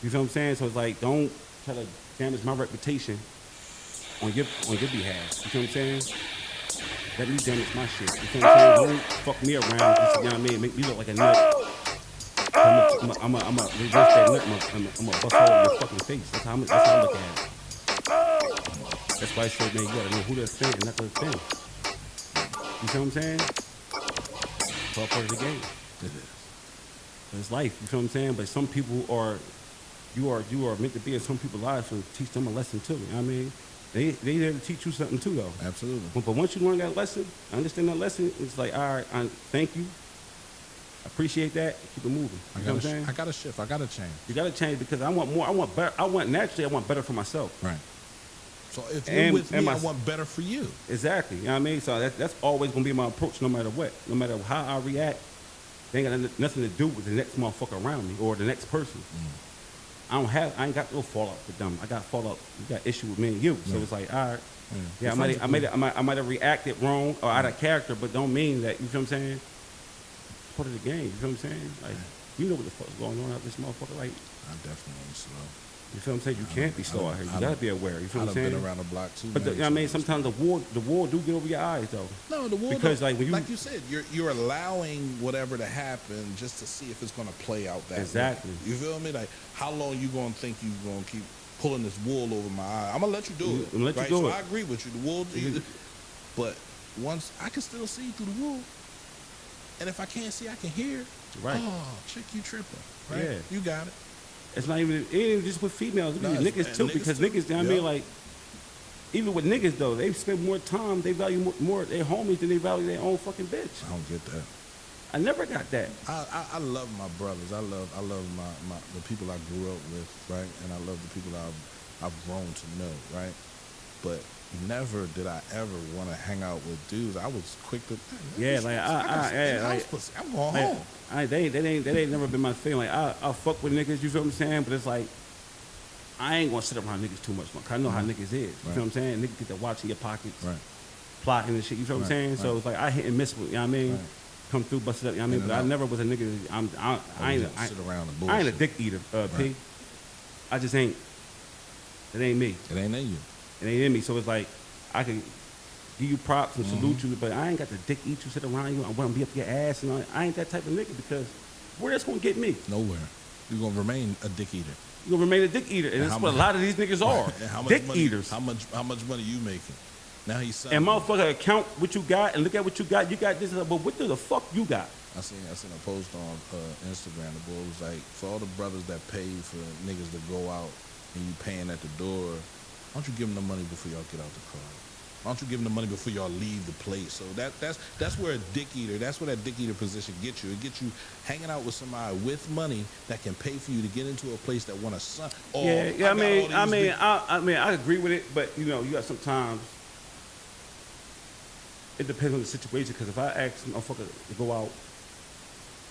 You feel what I'm saying? So it's like, don't try to damage my reputation on your behalf. You feel what I'm saying? Let me damage my shit. You feel what I'm saying? Don't fuck me around. Just, you know what I mean? Make me look like a nut. I'm gonna reverse that nut. I'm gonna bust all your fucking face. That's how I look at it. That's why I said, man, you gotta know who the thing and not the thing. You feel what I'm saying? It's all part of the game. It is. It's life. You feel what I'm saying? But some people are, you are meant to be in some people's lives to teach them a lesson too. You know what I mean? They there to teach you something too, though. Absolutely. But once you learn that lesson, understand that lesson, it's like, all right, thank you. I appreciate that. Keep it moving. You know what I'm saying? I gotta shift. I gotta change. You gotta change because I want more. I want better. I want better for myself. Right. So if you're with me, I want better for you. Exactly. You know what I mean? So that's always gonna be my approach, no matter what. No matter how I react, they ain't got nothing to do with the next motherfucker around me or the next person. I ain't got no fallout with them. I got fallout. You got issue with me and you. So it's like, all right. Yeah, I might have reacted wrong or out of character, but don't mean that. You feel what I'm saying? It's part of the game. You feel what I'm saying? Like, you know what the fuck's going on out this motherfucker. Like, I definitely ain't slow. you feel what I'm saying? You can't be slow out here. You gotta be aware. You feel what I'm saying? I've been around the block too. But you know what I mean, sometimes the war do get over your eyes though. No, the war. Because like when you like you said, you're allowing whatever to happen just to see if it's gonna play out that Exactly. way. You feel me? Like how long you gonna think you gonna keep pulling this wool over my eye? I'm gonna let you do it. I'm gonna let you right? do so it. I agree with you. The wool, but once I can still see through the wool, and if I can't see, I can hear. Right. Oh, chick, you tripping? Right? Yeah. You got it. It's not even, it ain't even just with females. It No, be it's- niggas too. niggas Because too. niggas, you know what I mean, like, even with niggas though, they spend more time, they value more their homies than they value their own fucking bitch. I don't get that. I never got that. I love my brothers. I love my the people I grew up with, right? And I love the people I've grown to know, right? But never did I ever want to hang out with dudes. I was quick to. Yeah, like I'm going home. That ain't never been my thing. Like I'll fuck with niggas, you feel what I'm saying? But it's like I ain't gonna sit around niggas too much. Cause I know how niggas is. You feel what I'm saying? Niggas get to watch in your pockets, plotting and shit. You feel what I'm saying? So it's like I hit and miss with. You know what I mean? Come through, bust it up. You know what I mean? But I never was a nigga. I ain't sit around and bullshit. I ain't a dick eater, P. I just ain't. It ain't me. It ain't in you. It ain't in me. So it's like I can give you props and salute you, but I ain't got the dick eat you, sit around you. I want to be up your ass, and I ain't that type of nigga because where that's gonna get me? Nowhere. You're gonna remain a dick eater. You're gonna remain a dick eater, and that's what a lot of these niggas are. Dick eaters. How much money you making? Now he's selling. And motherfucker, count what you got and look at what you got. You got this, but what the fuck you got? I seen a post on Instagram. The boy was like, for all the brothers that pay for niggas to go out and you paying at the door, why don't you give them the money before y'all get out the car? Why don't you give them the money before y'all leave the place? So that's where a dick eater, that's where that dick eater position gets you. It gets you hanging out with somebody with money that can pay for you to get into a place that want to son. Yeah. I mean, I agree with it, but you know, you got sometimes. It depends on the situation. Because if I ask a motherfucker to go out,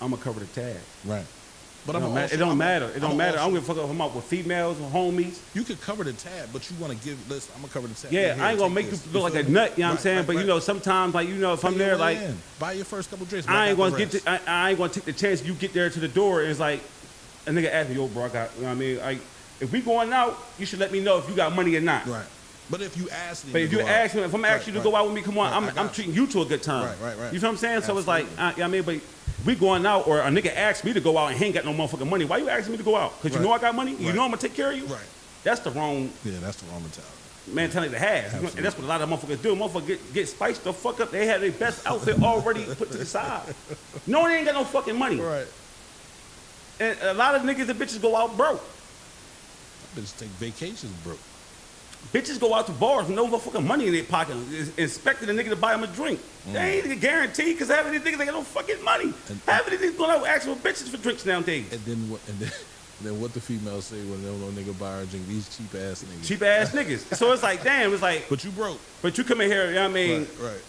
I'm gonna cover the tab. Right. But it don't matter. It don't matter. I don't give a fuck if I'm out with females or homies. You could cover the tab, but you want to give. Listen, I'm gonna cover the tab. Yeah, I ain't gonna make you look like a nut. You know what I'm saying? But you know, sometimes like you know, if I'm there, like buy your first couple drinks. I ain't gonna I ain't gonna take the chance. You get there to the door, and it's like a nigga ask me, "Yo, bro, I got." You know what I mean? Like, if we going out, you should let me know if you got money or not. Right. But if you ask me, if I'm asking you to go out with me, come on, I'm treating you to a good time. Right. You feel what I'm saying? Absolutely. So it's like, you know what I mean? But we going out, or a nigga asks me to go out and he ain't got no motherfucking money. Why you asking me to go out? Because you know I got money? You know I'm going to take care of you? Right. That's the wrong... Yeah, that's the wrong mentality to have. Absolutely. And that's what a lot of motherfuckers do. Motherfuckers get spiced the fuck up. They have their best outfit already put to the side. No, they ain't got no fucking money. Right. And a lot of niggas and bitches go out broke. Bitches take vacations broke. Bitches go out to bars with no motherfucking money in their pocket, expecting a nigga to buy them a drink. They ain't guaranteed, because half of these niggas ain't got no fucking money. Half of these niggas going out with actual bitches for drinks nowadays. And then what the females say when they don't know nigga buy her a drink? These cheap ass niggas. Cheap ass niggas. So it's like, damn, it's like. But you broke. But you come in here, you know what I mean? Right.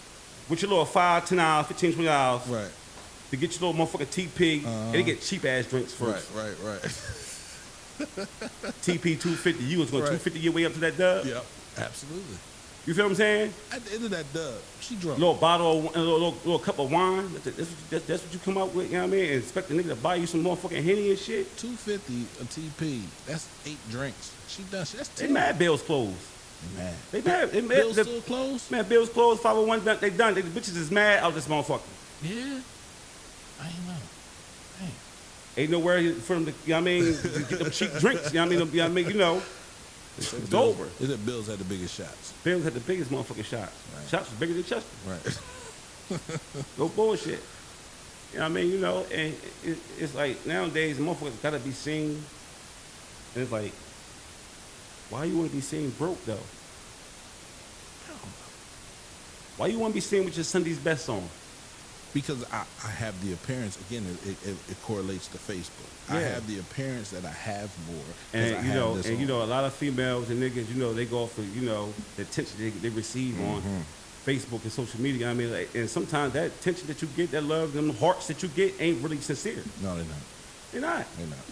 With your little $5, $10, $15, $20. Right. To get your little motherfucking TP. And they get cheap ass drinks first. Right. TP 250. You was going 250 your way up to that dub? Yep. Absolutely. You feel what I'm saying? At the end of that dub, she drunk. Little bottle, a little cup of wine. That's what you come out with, you know what I mean? And expect the nigga to buy you some motherfucking Henny and shit. $250 a TP. That's 8 drinks. She done. That's 10. They mad bills closed. They mad. Bills still closed? Man, bills closed. 501 done. They done. The bitches is mad out this motherfucker. Yeah. I ain't know. Dang. Ain't nowhere for them to, you know what I mean, get them cheap drinks. You know what I mean? You know. It's over. Is it Bills had the biggest shots? Bills had the biggest motherfucking shots. Right. Shots was bigger than Chester. Right. No bullshit. You know what I mean? You know, and it's like nowadays, motherfuckers gotta be seen. And it's like, why you wanna be seen broke though? Why you wanna be seen with your Sunday's best on? Because I have the appearance, again, it correlates to Facebook. Yeah. I have the appearance that I have more. And you know, a lot of females and niggas, you know, they go for, you know, the attention they receive on Facebook and social media. I mean, like, and sometimes that attention that you get, that love, them hearts that you get ain't really sincere. No, they're not. They're not. They're not.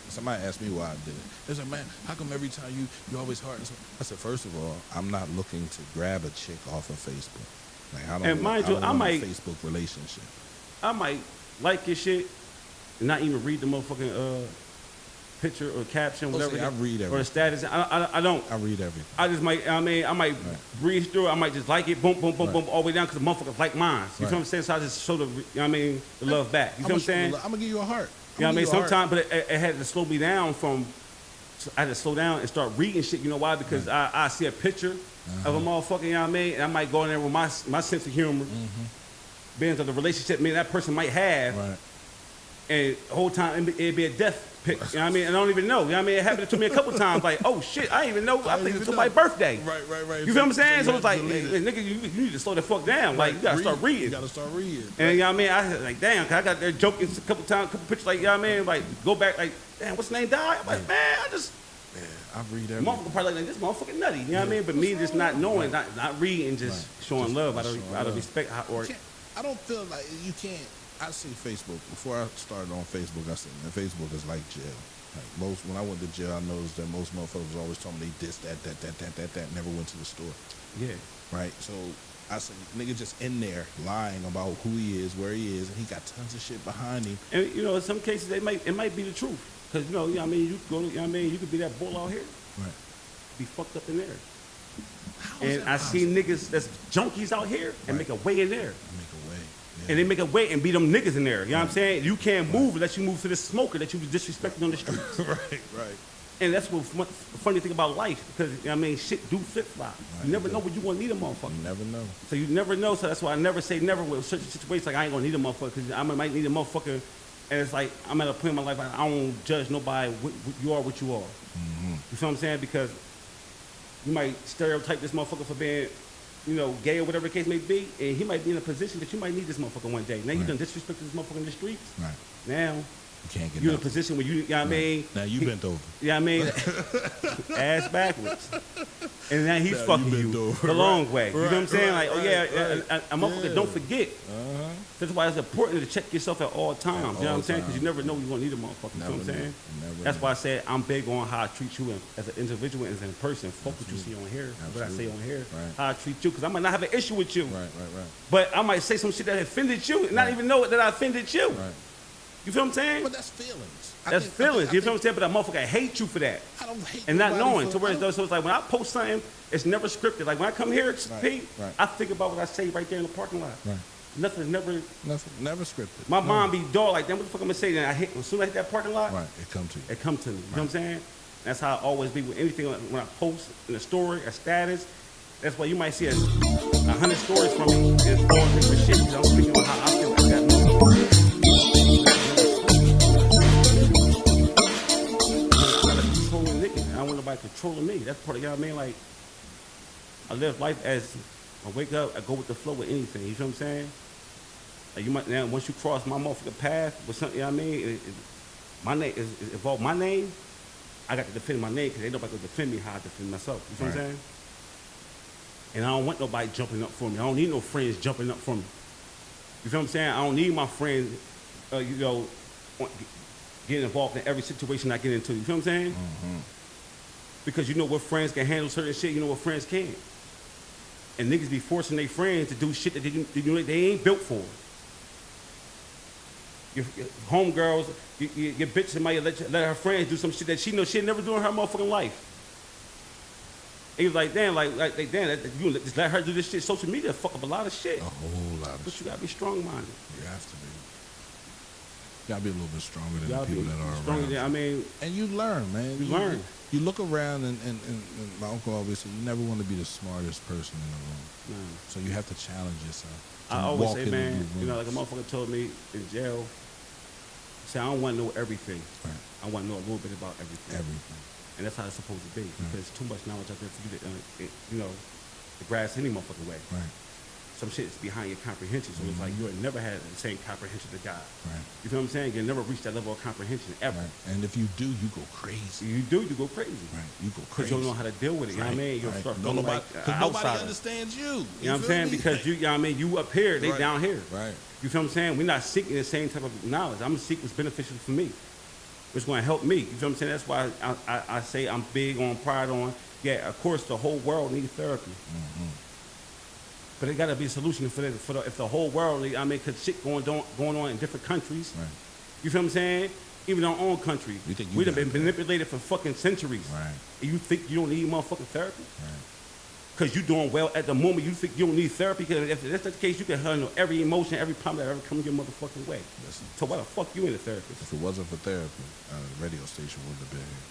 Somebody asked me why I did it. They said, man, how come every time you always heart? I said, first of all, I'm not looking to grab a chick off of Facebook. Like, I don't want a Facebook relationship. I might like your shit and not even read the motherfucking picture or caption, whatever. I read everything. Or the status. I don't. I read everything. I just might, I might breeze through it. I might just like it, boom, boom, boom, boom, all the way down because the motherfuckers like mine. You feel what I'm saying? So I just show the, the love back. You feel what I'm saying? I'm going to give you a heart. You know what I mean? Sometimes, but it had to slow me down from, I had to slow down and start reading shit. You know why? Because I see a picture of a motherfucker, you know what I mean? And I might go in there with my sense of humor, being of the relationship that person might have. Right. And the whole time, it'd be a death pic, you know what I mean? And I don't even know, you know what I mean? It happened to me a couple times, like, oh shit, I didn't even know, I think it's somebody's birthday. Right. You feel what I'm saying? So it's like, hey, nigga, you need to slow the fuck down. Like, you gotta start reading. You gotta start reading. And you know what I mean? I was like, damn, 'cause I got there joking a couple times, a couple pictures, like, you know what I mean? Like, go back, like, damn, what's the name died? I'm like, man, Yeah, I read everything. Motherfucker probably like this motherfucker nutty. You know what I mean? But me just not knowing, not reading, just showing Just love out showing of love. respect. Or I don't feel like you can't. I see Facebook before I started on Facebook. I said, man, Facebook is like jail. Like when I went to jail, I noticed that most motherfuckers always told me they dissed that, never went to the store. yeah, Right? So I said, nigga just in there lying about who he is, where he is, and he got tons of shit behind him. and you know, in some cases it might be the truth. Cause you know what I mean, you go, you know what I mean, you could be that bull out here, Right. be fucked up in there. How is And that I see possible? niggas that's junkies out here and Right. make a way in there. Make a way. Yeah. And they make a way and be them niggas in there. You know what I'm saying? You can't move unless you move to this smoker that you was disrespecting on the streets. right. And that's what the funny thing about life, because you know what I mean, shit do flip flop. Right, You never it know do. when you gonna need a motherfucker. You never know. So you never know. So that's why I never say never with certain situations. Like I ain't gonna need a motherfucker because I might need a motherfucker. And it's like I'm at a point in my life I don't judge nobody. You are what you are. Mm-hmm. You feel what I'm saying? Because you might stereotype this motherfucker for being, you know, gay or whatever the case may be, and he might be in a position that you might need this motherfucker one day. Now you Right. done disrespected this motherfucker in the streets. Right. Now You can't get you're in a nothing. position where you know what I mean? Now you bent over. You know what I mean? Ass backwards. And now he's Now you fucking bent you over. the long way. You know what I'm Right, saying? right, Like, oh right, yeah, right. a motherfucker, Yeah. don't forget. Uh-huh. That's why it's important to check yourself at all times. You know what all I'm saying? Because you times. never know you're going to need a motherfucker. You know what I'm Never saying? know. Never That's know. why I said I'm big on how I treat you as an individual and as a person. Fuck what you see on here, what I say on here, Right. how I treat you. Because I might not have an issue with you. Right. But I might say some shit that offended you and not even know that I offended you. Right. You feel what I'm saying? But that's feelings. I That's think- feelings. I You feel think- what I'm saying? But that motherfucker hate you for that. I don't hate And not nobody knowing. for- So, where I it's, don't- so it's like when I post something, it's never scripted. Like when I come here, Pete, right. I think about what I say right there in the parking lot. Right. Nothing's never. Nothing, never scripted. My No. mom be dog like that. What the fuck I'm gonna say? Then as soon as I hit that parking lot, Right. It come to you. it come to me. You know what I'm saying? That's how I always be with anything when I post in a story, a status. That's why you might see 100 stories from me. It's all different shit. 'Cause I'm speaking about how I feel. I got controlling nigga. I don't want nobody controlling me. That's part of, you know what I mean? Like, I live life as I wake up, I go with the flow with anything. You feel what I'm saying? Like you might now once you cross my motherfucking path with something, you know what I mean? My name is involved. My name, I got to defend my name because ain't nobody gonna defend me how I defend myself. You feel what I'm Right. saying? And I don't want nobody jumping up for me. I don't need no friends jumping up for me. You feel what I'm saying? I don't need my friends, you know, getting involved in every situation I get into. You feel what I'm saying? Mm-hmm. Because you know what friends can handle certain shit, you know what friends can't. And niggas be forcing their friends to do shit that they ain't built for. Your homegirls, your bitch might let her friends do some shit that she knows she'll never do in her motherfucking life. And you're like, damn, damn, you just let her do this shit. Social media fuck up a lot of shit. A whole lot of But shit. you gotta be strong-minded. You have to be. You gotta be a little bit stronger than You the gotta people be that are stronger around. than, I mean, And you learn, man. You learn. You look around, and my uncle always said, you never want to be the smartest person in the room. nah. So you have to challenge yourself. I to always walk say, in man, new you know, like a rooms. motherfucker told me in jail, say, I don't want to know everything. Right. I want to know a little bit about everything. Everything. And that's how it's supposed to be. Because too much knowledge out there for you to, you know, to grasp any motherfucking way. Right. Some shit is behind your comprehension. So it's like you had never had the same comprehension to God. Right. You feel what I'm saying? You'll never reach that level of comprehension ever. Right. And if you do, you go crazy. You do, you go crazy. Right. You go Because crazy. you don't know how to deal with it. You know what I mean? You'll Right. start Don't feeling nobody, like cause an nobody outsider. understands you. You know what I'm feel saying? me? Because you know what I mean? You up here, they Right. down here. Right. You feel what I'm saying? We're not seeking the same type of knowledge. I'm gonna seek what's beneficial for me. What's going to help me. You feel what I'm saying? That's why I say I'm big on pride on. Yeah, of course, the whole world needs therapy. Mm-hmm. But it got to be a solution for if the whole world, I mean, because shit going on in different countries. Right. You feel what I'm saying? Even our own country. You think you We've got been that. manipulated for fucking centuries. Right. And you think you don't need motherfucking therapy? Right. Because you're doing well at the moment. You think you don't need therapy? Because if that's the case, you can handle every emotion, every problem that ever come your motherfucking way. Listen, So why the fuck you ain't a therapist? if it wasn't for therapy, the radio station wouldn't have been here.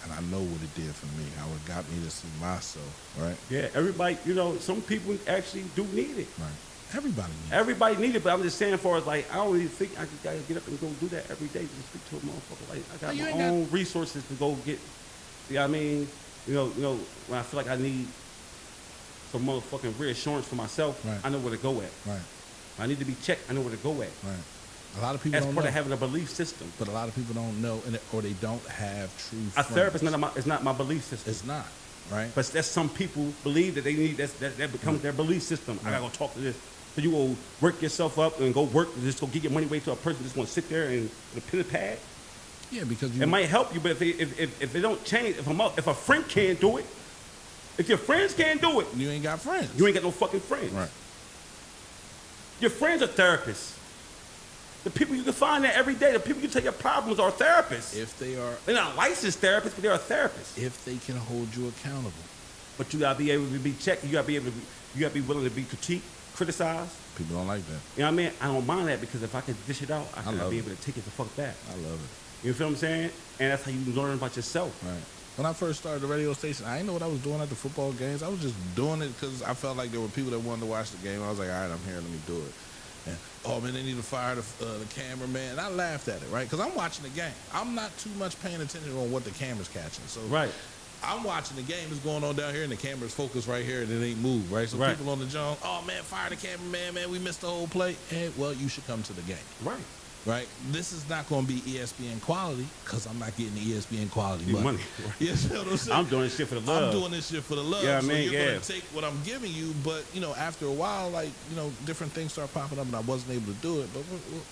And I know what it did for me. How it got me to see myself. Right. Yeah, everybody, you know, some people actually do need it. Right. Everybody needs. Everybody need it, but I'm just saying, for as like, I don't even think I just gotta get up and go do that every day to speak to a motherfucker. Like, I got Well, you my ain't got- own resources to go get. You know what I mean? You know, when I feel like I need some motherfucking reassurance for myself, Right. I know where to go at. Right. When I need to be checked, I know where to go at. Right. A lot of people as don't part know. of having a belief system. But a lot of people don't know, or they don't have true A friends. therapist is not my belief system. It's not, right? But that's some people believe that they need that becomes their belief system. I gotta go talk to this. So you will work yourself up and go work, just go get your money away to a person just want to sit there and with a pen and pad. Yeah, because you. It might help you, but if it don't change, if a friend can't do it, if your friends can't do it, You ain't got friends. you ain't got no fucking friends. Right. Your friends are therapists. The people you can find there every day, the people you tell your problems are therapists. If they are, They're not licensed therapists, but they're a therapist. if they can hold you accountable. But you gotta be able to be checked. You gotta be willing to be critiqued, criticized. People don't like that. You know what I mean? I don't mind that because if I could dish it out, I gotta love be it. able to take it the fuck back. I love it. You feel what I'm saying? And that's how you learn about yourself. Right. When I first started the radio station, I didn't know what I was doing at the football games. I was just doing it because I felt like there were people that wanted to watch the game. I was like, all right, I'm here, let me do it. And, oh man, they need to fire the cameraman. And I laughed at it, right? Because I'm watching the game. I'm not too much paying attention on what the camera's catching. So Right. I'm watching the game. It's going on down here, and the camera's focused right here, and it ain't moved, right? So Right. people on the Jones, oh man, fire the cameraman, man, we missed the whole play. Hey, well, you should come to the game. Right. Right, this is not going to be ESPN quality because I'm not getting the ESPN quality Your money. money. Right. You know what I'm saying? I'm doing this shit for the love. I'm doing this shit for the love. Yeah, I so mean, you're yeah. going to take what I'm giving you, but after a while, like different things start popping up, and I wasn't able to do it. But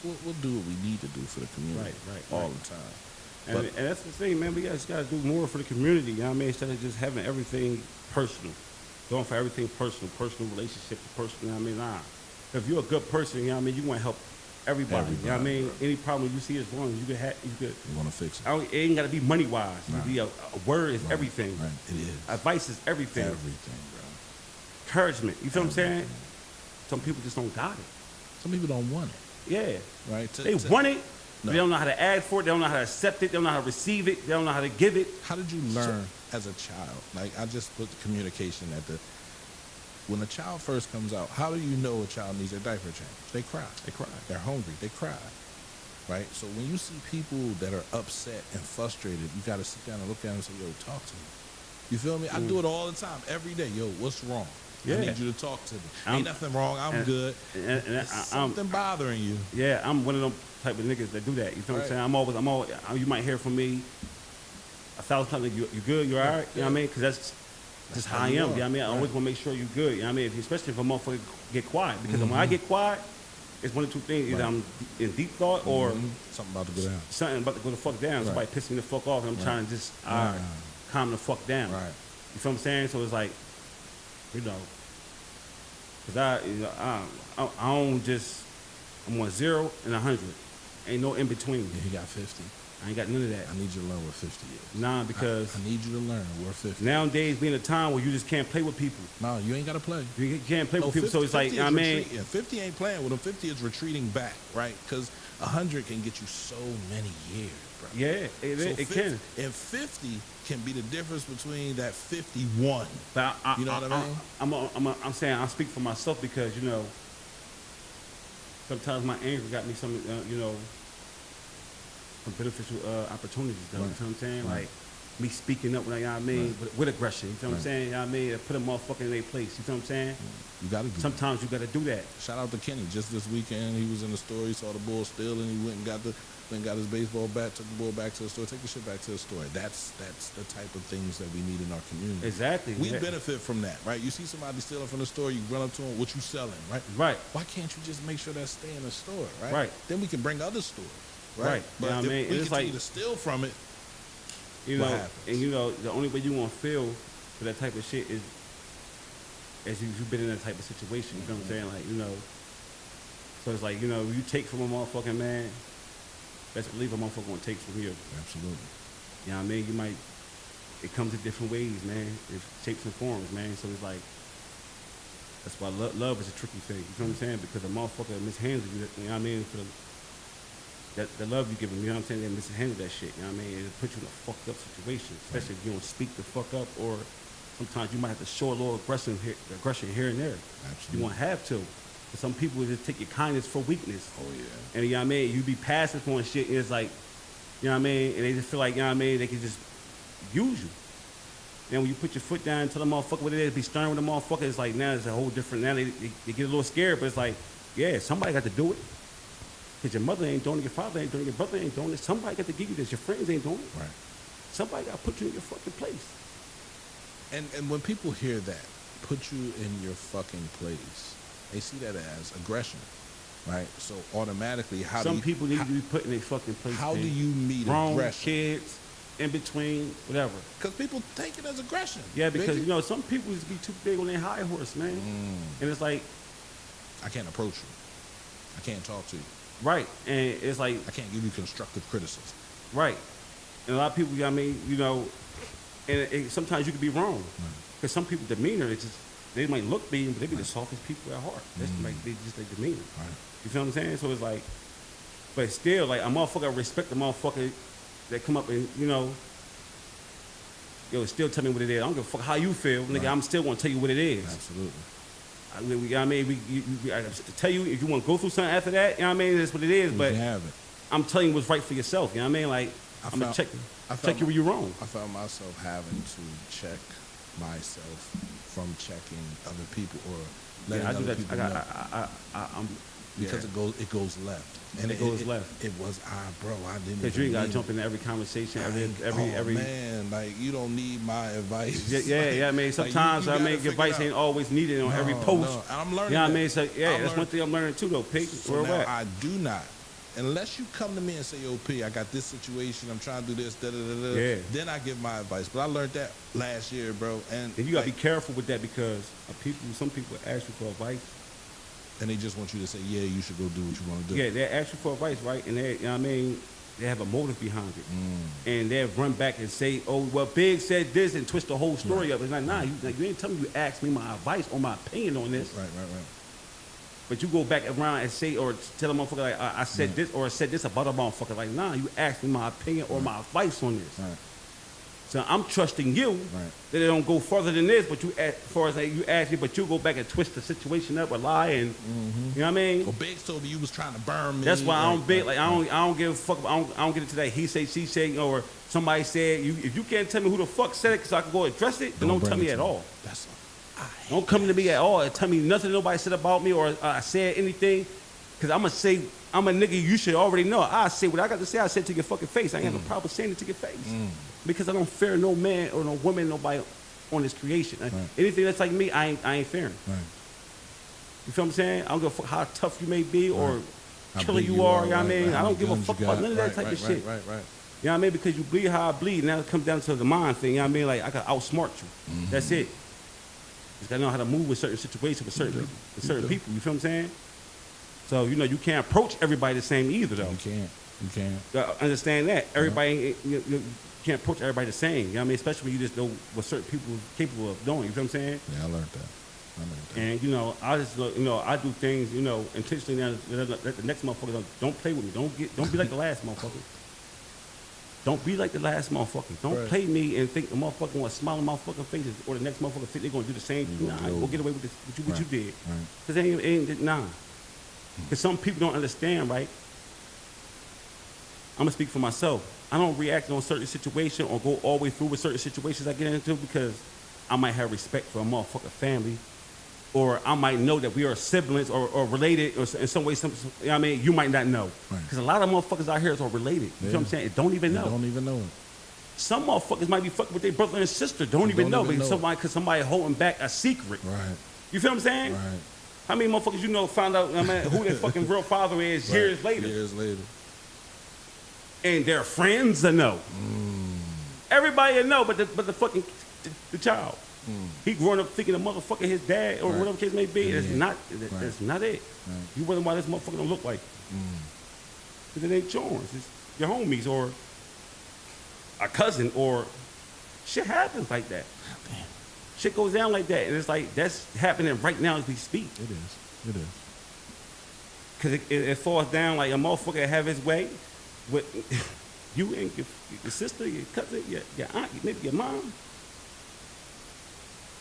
we'll do what we need to do for the community, Right, all right. the time. And that's the thing, man. We just gotta do more for the community. You know what I mean? Instead of just having everything personal, going for everything personal relationship, personal. You know what I mean? Nah. If you're a good person, you know what I mean, you want to help everybody. You know what I mean? Everybody, Any problem you see is wrong, you could. You want to fix it? It ain't gotta be money wise. Nah. A word is Right, everything. Right, it is. Advice is everything. Everything, bro. Encouragement. You feel what I'm saying? Everything. Some people just don't got it. Some people don't want it, Yeah. right? They want it. No. They don't know how to ask for it. They don't know how to accept it. They don't know how to receive it. They don't know how to give it. How did you learn as a child? Like, I just put the communication at the. When a child first comes out, how do you know a child needs their diaper changed? They cry. They cry. They're hungry. They cry. Right? So when you see people that are upset and frustrated, you got to sit down and look at them and say, yo, talk to me. You feel me? I do it all the time, every day. Yo, what's wrong? Yeah. I need you to talk to me. I'm- Ain't nothing wrong. I'm and- good. And There's something bothering you. yeah, I'm one of them type of niggas that do that. You feel what I'm saying? I'm always, you might hear from me 1,000 times, like, you good? You all right? You know what I mean? Because that's just how I am. You know what I mean? I always want to make sure you're good. You know what I mean? Especially if a motherfucker get quiet. Because when I get quiet, it's one of two things. Either Right. I'm in deep thought or Something about to go down. something about to go the fuck down. Right. Somebody pissing me the fuck off, and I'm trying to just calm the fuck down. Right. You feel what I'm saying? So it's like, because I don't just, I'm on 0 and 100. Ain't no in between. Yeah, he got 50. I ain't got none of that. I need you to learn what 50 is. Nah, because I need you to learn where 50 nowadays being a time where you just can't play with people. No, you ain't got to play. You can't play No, with people. So it's like, 50 you know is what I mean? retreating. 50 ain't playing with them. 50 is retreating back, right? Because 100 can get you so many years, bro. Yeah, it can. And 50 can be the difference between that 51. But You know what I mean? I'm saying I speak for myself because, sometimes my anger got me some, some beneficial opportunities, though. Right. You know what I'm saying? Right. Like, me speaking up, you know what I mean, Right. with aggression. You know what I'm Right. saying? You know what I mean? Put a motherfucker in their place. You know what I'm saying? You got to do Sometimes you got to do that. that. Shout out to Kenny. Just this weekend, he was in the store. He saw the bull steal, and he went and got his baseball bat, took the bull back to the store. Take the shit back to the store. That's the type of things that we need in our community. Exactly. We yeah. benefit from that, right? You see somebody stealing from the store, you run up to them, what you selling, right? Right. Why can't you just make sure that stay in the store, right? Right. Then we can bring other stores, Right. right? You But know what I mean? if we It's continue like- to steal from it, You What know, happens? and the only way you gonna feel for that type of shit is as you've been in that type of situation. You know what I'm saying? Like, so it's like, you take from a motherfucking man, best believe a motherfucker gonna take from you. absolutely. You know what I mean? It comes in different ways, man. It shapes and forms, man. So it's like, that's why love is a tricky thing. You know what I'm saying? Because a motherfucker mishandles you, you know what I mean? For the love you give them, you know what I'm saying? They mishandle that shit, you know what I mean? It puts you in a fucked up situation, especially if you don't speak the fuck up, or sometimes you might have to show a little aggression here and there. You Absolutely. won't have to. But some people will just take your kindness for weakness. Oh, yeah. And you know what I mean? You be passive on shit, and it's like, you know what I mean? And they just feel like, you know what I mean? They can just use you. Then when you put your foot down and tell the motherfucker what it is, be stern with the motherfucker, it's like now it's a whole different, now they get a little scared, but it's like, yeah, somebody got to do it. Because your mother ain't doing it, your father ain't doing it, your brother ain't doing it. Somebody got to give you this. Your friends ain't doing it. Right. Somebody got to put you in your fucking place. And when people hear that, put you in your fucking place, they see that as aggression, right? So automatically, Some people need to be put in their fucking place. How do man. you meet Grown aggression? kids, in between, whatever. Because people take it as aggression. Yeah, because Biggie. you know some people just be too big on their high horse, man. And it's like, I can't approach you. I can't talk to you. right, and it's like, I can't give you constructive criticism. right, and a lot of people, I mean, you know, and sometimes you could be wrong, because some people demeanor is just they might look mean, but they be the softest people at heart. That's like they just their demeanor. Right. You feel what I'm saying? So it's like, but still, like a motherfucker, I respect the motherfucker that come up and you know, yo, still tell me what it is. I don't give a fuck how you feel, nigga. Right. I'm still gonna tell you what it is. Absolutely. I mean, I tell you if you want to go through something after that. You know what I mean? That's what it is. You But can have it. I'm telling you what's right for yourself. You know what I mean? Like I'm gonna check you where you're wrong. I found myself having to check myself from checking other people or letting Yeah, I do other that. people know. I'm Because yeah. it goes left. And it goes left. It was bro. I didn't. Because you ain't gotta even jump into every conversation, mean it. every. Man, like you don't need my advice. Yeah. I mean, sometimes I mean, advice ain't always needed on every post. No. And I'm learning. You know what I that. mean? So yeah, I'm that's one thing I'm learning too, though. Pig, So where now at? I do not, unless you come to me and say, "Yo, P, I got this situation. I'm trying to do this." Da, da, da, da. Yeah. Then I give my advice. But I learned that last year, bro. And And you gotta be careful with that because some people ask you for advice. and they just want you to say, "Yeah, you should go do what you want to do." Yeah, they ask you for advice, right? And they, you know what I mean, they have a motive behind it. And they'll run back and say, "Oh, well, Big said this," and twist the whole story up. It's like, nah, you ain't telling me you asked me my advice or my opinion on this. Right. But you go back around and say or tell a motherfucker like I said this or I said this about a motherfucker. Like, nah, you asked me my opinion or my advice on this. Right. So I'm trusting you that it don't go further than this. But you, as far as like, you ask me, but you go back and twist the situation up or lie and you know what I mean. Well, Biggs told me you was trying to burn me. That's why I don't big like I don't give a fuck. I don't get into that he say she say or somebody said you. If you can't tell me who the fuck said it, because I can go address it, then don't tell me at all. That's Don't come to me at all and tell me nothing nobody said about me or I said anything. Because I'm going to say, I'm a nigga you should already know. I say what I got to say, I say it to your fucking face. I ain't have a problem saying it to your face. Because I don't fear no man or no woman, nobody on this creation. Anything that's like me, I ain't fearing. You feel what I'm saying? I don't give a fuck how tough you may be or killer you are. You know what I mean? I don't give a fuck about none of that type of shit. Right. You know what I mean? Because you bleed how I bleed. Now it comes down to the mind thing. You know what I mean? Like, I can outsmart you. That's it. Just gotta know how to move with certain situations, with certain people. You feel what I'm saying? So, you know, you can't approach everybody the same either, though. You can't. Understand that. Everybody, you can't approach everybody the same. You know what I mean? Especially when you just know what certain people are capable of doing. You feel what I'm saying? Yeah, I learned that. And, you know, I just, you know, I do things, you know, intentionally now. Let the next motherfucker don't play with me. Don't be like the last motherfucker. Don't be like the last motherfucker. Don't play me and think the motherfucker want to smile on motherfucking faces or the next motherfucker think they're going to do the same thing. Nah, go get away with this, what you did. Because nah. Because some people don't understand, right? I'm going to speak for myself. I don't react on certain situations or go all the way through with certain situations I get into because I might have respect for a motherfucking family. Or I might know that we are siblings or related or in some way, you know what I mean? You might not know. Because a lot of motherfuckers out here are related. You know what I'm saying? It don't even know. Don't even know it. Some motherfuckers might be fucking with their brother and sister. Don't even know. Because somebody holding back a secret. Right. You feel what I'm saying? Right. How many motherfuckers you know found out who their fucking real father is years later? Years later. And their friends will know. Everybody will know, but the fucking the child. He growing up thinking the motherfucker his dad or whatever case may be. That's not it. You wonder why this motherfucker don't look like you. Because it ain't yours. It's your homies or a cousin or shit happens like that. Shit goes down like that. And it's like that's happening right now as we speak. It is. Because it falls down like a motherfucker have his way with you and your sister, your cousin, your aunt, maybe your mom.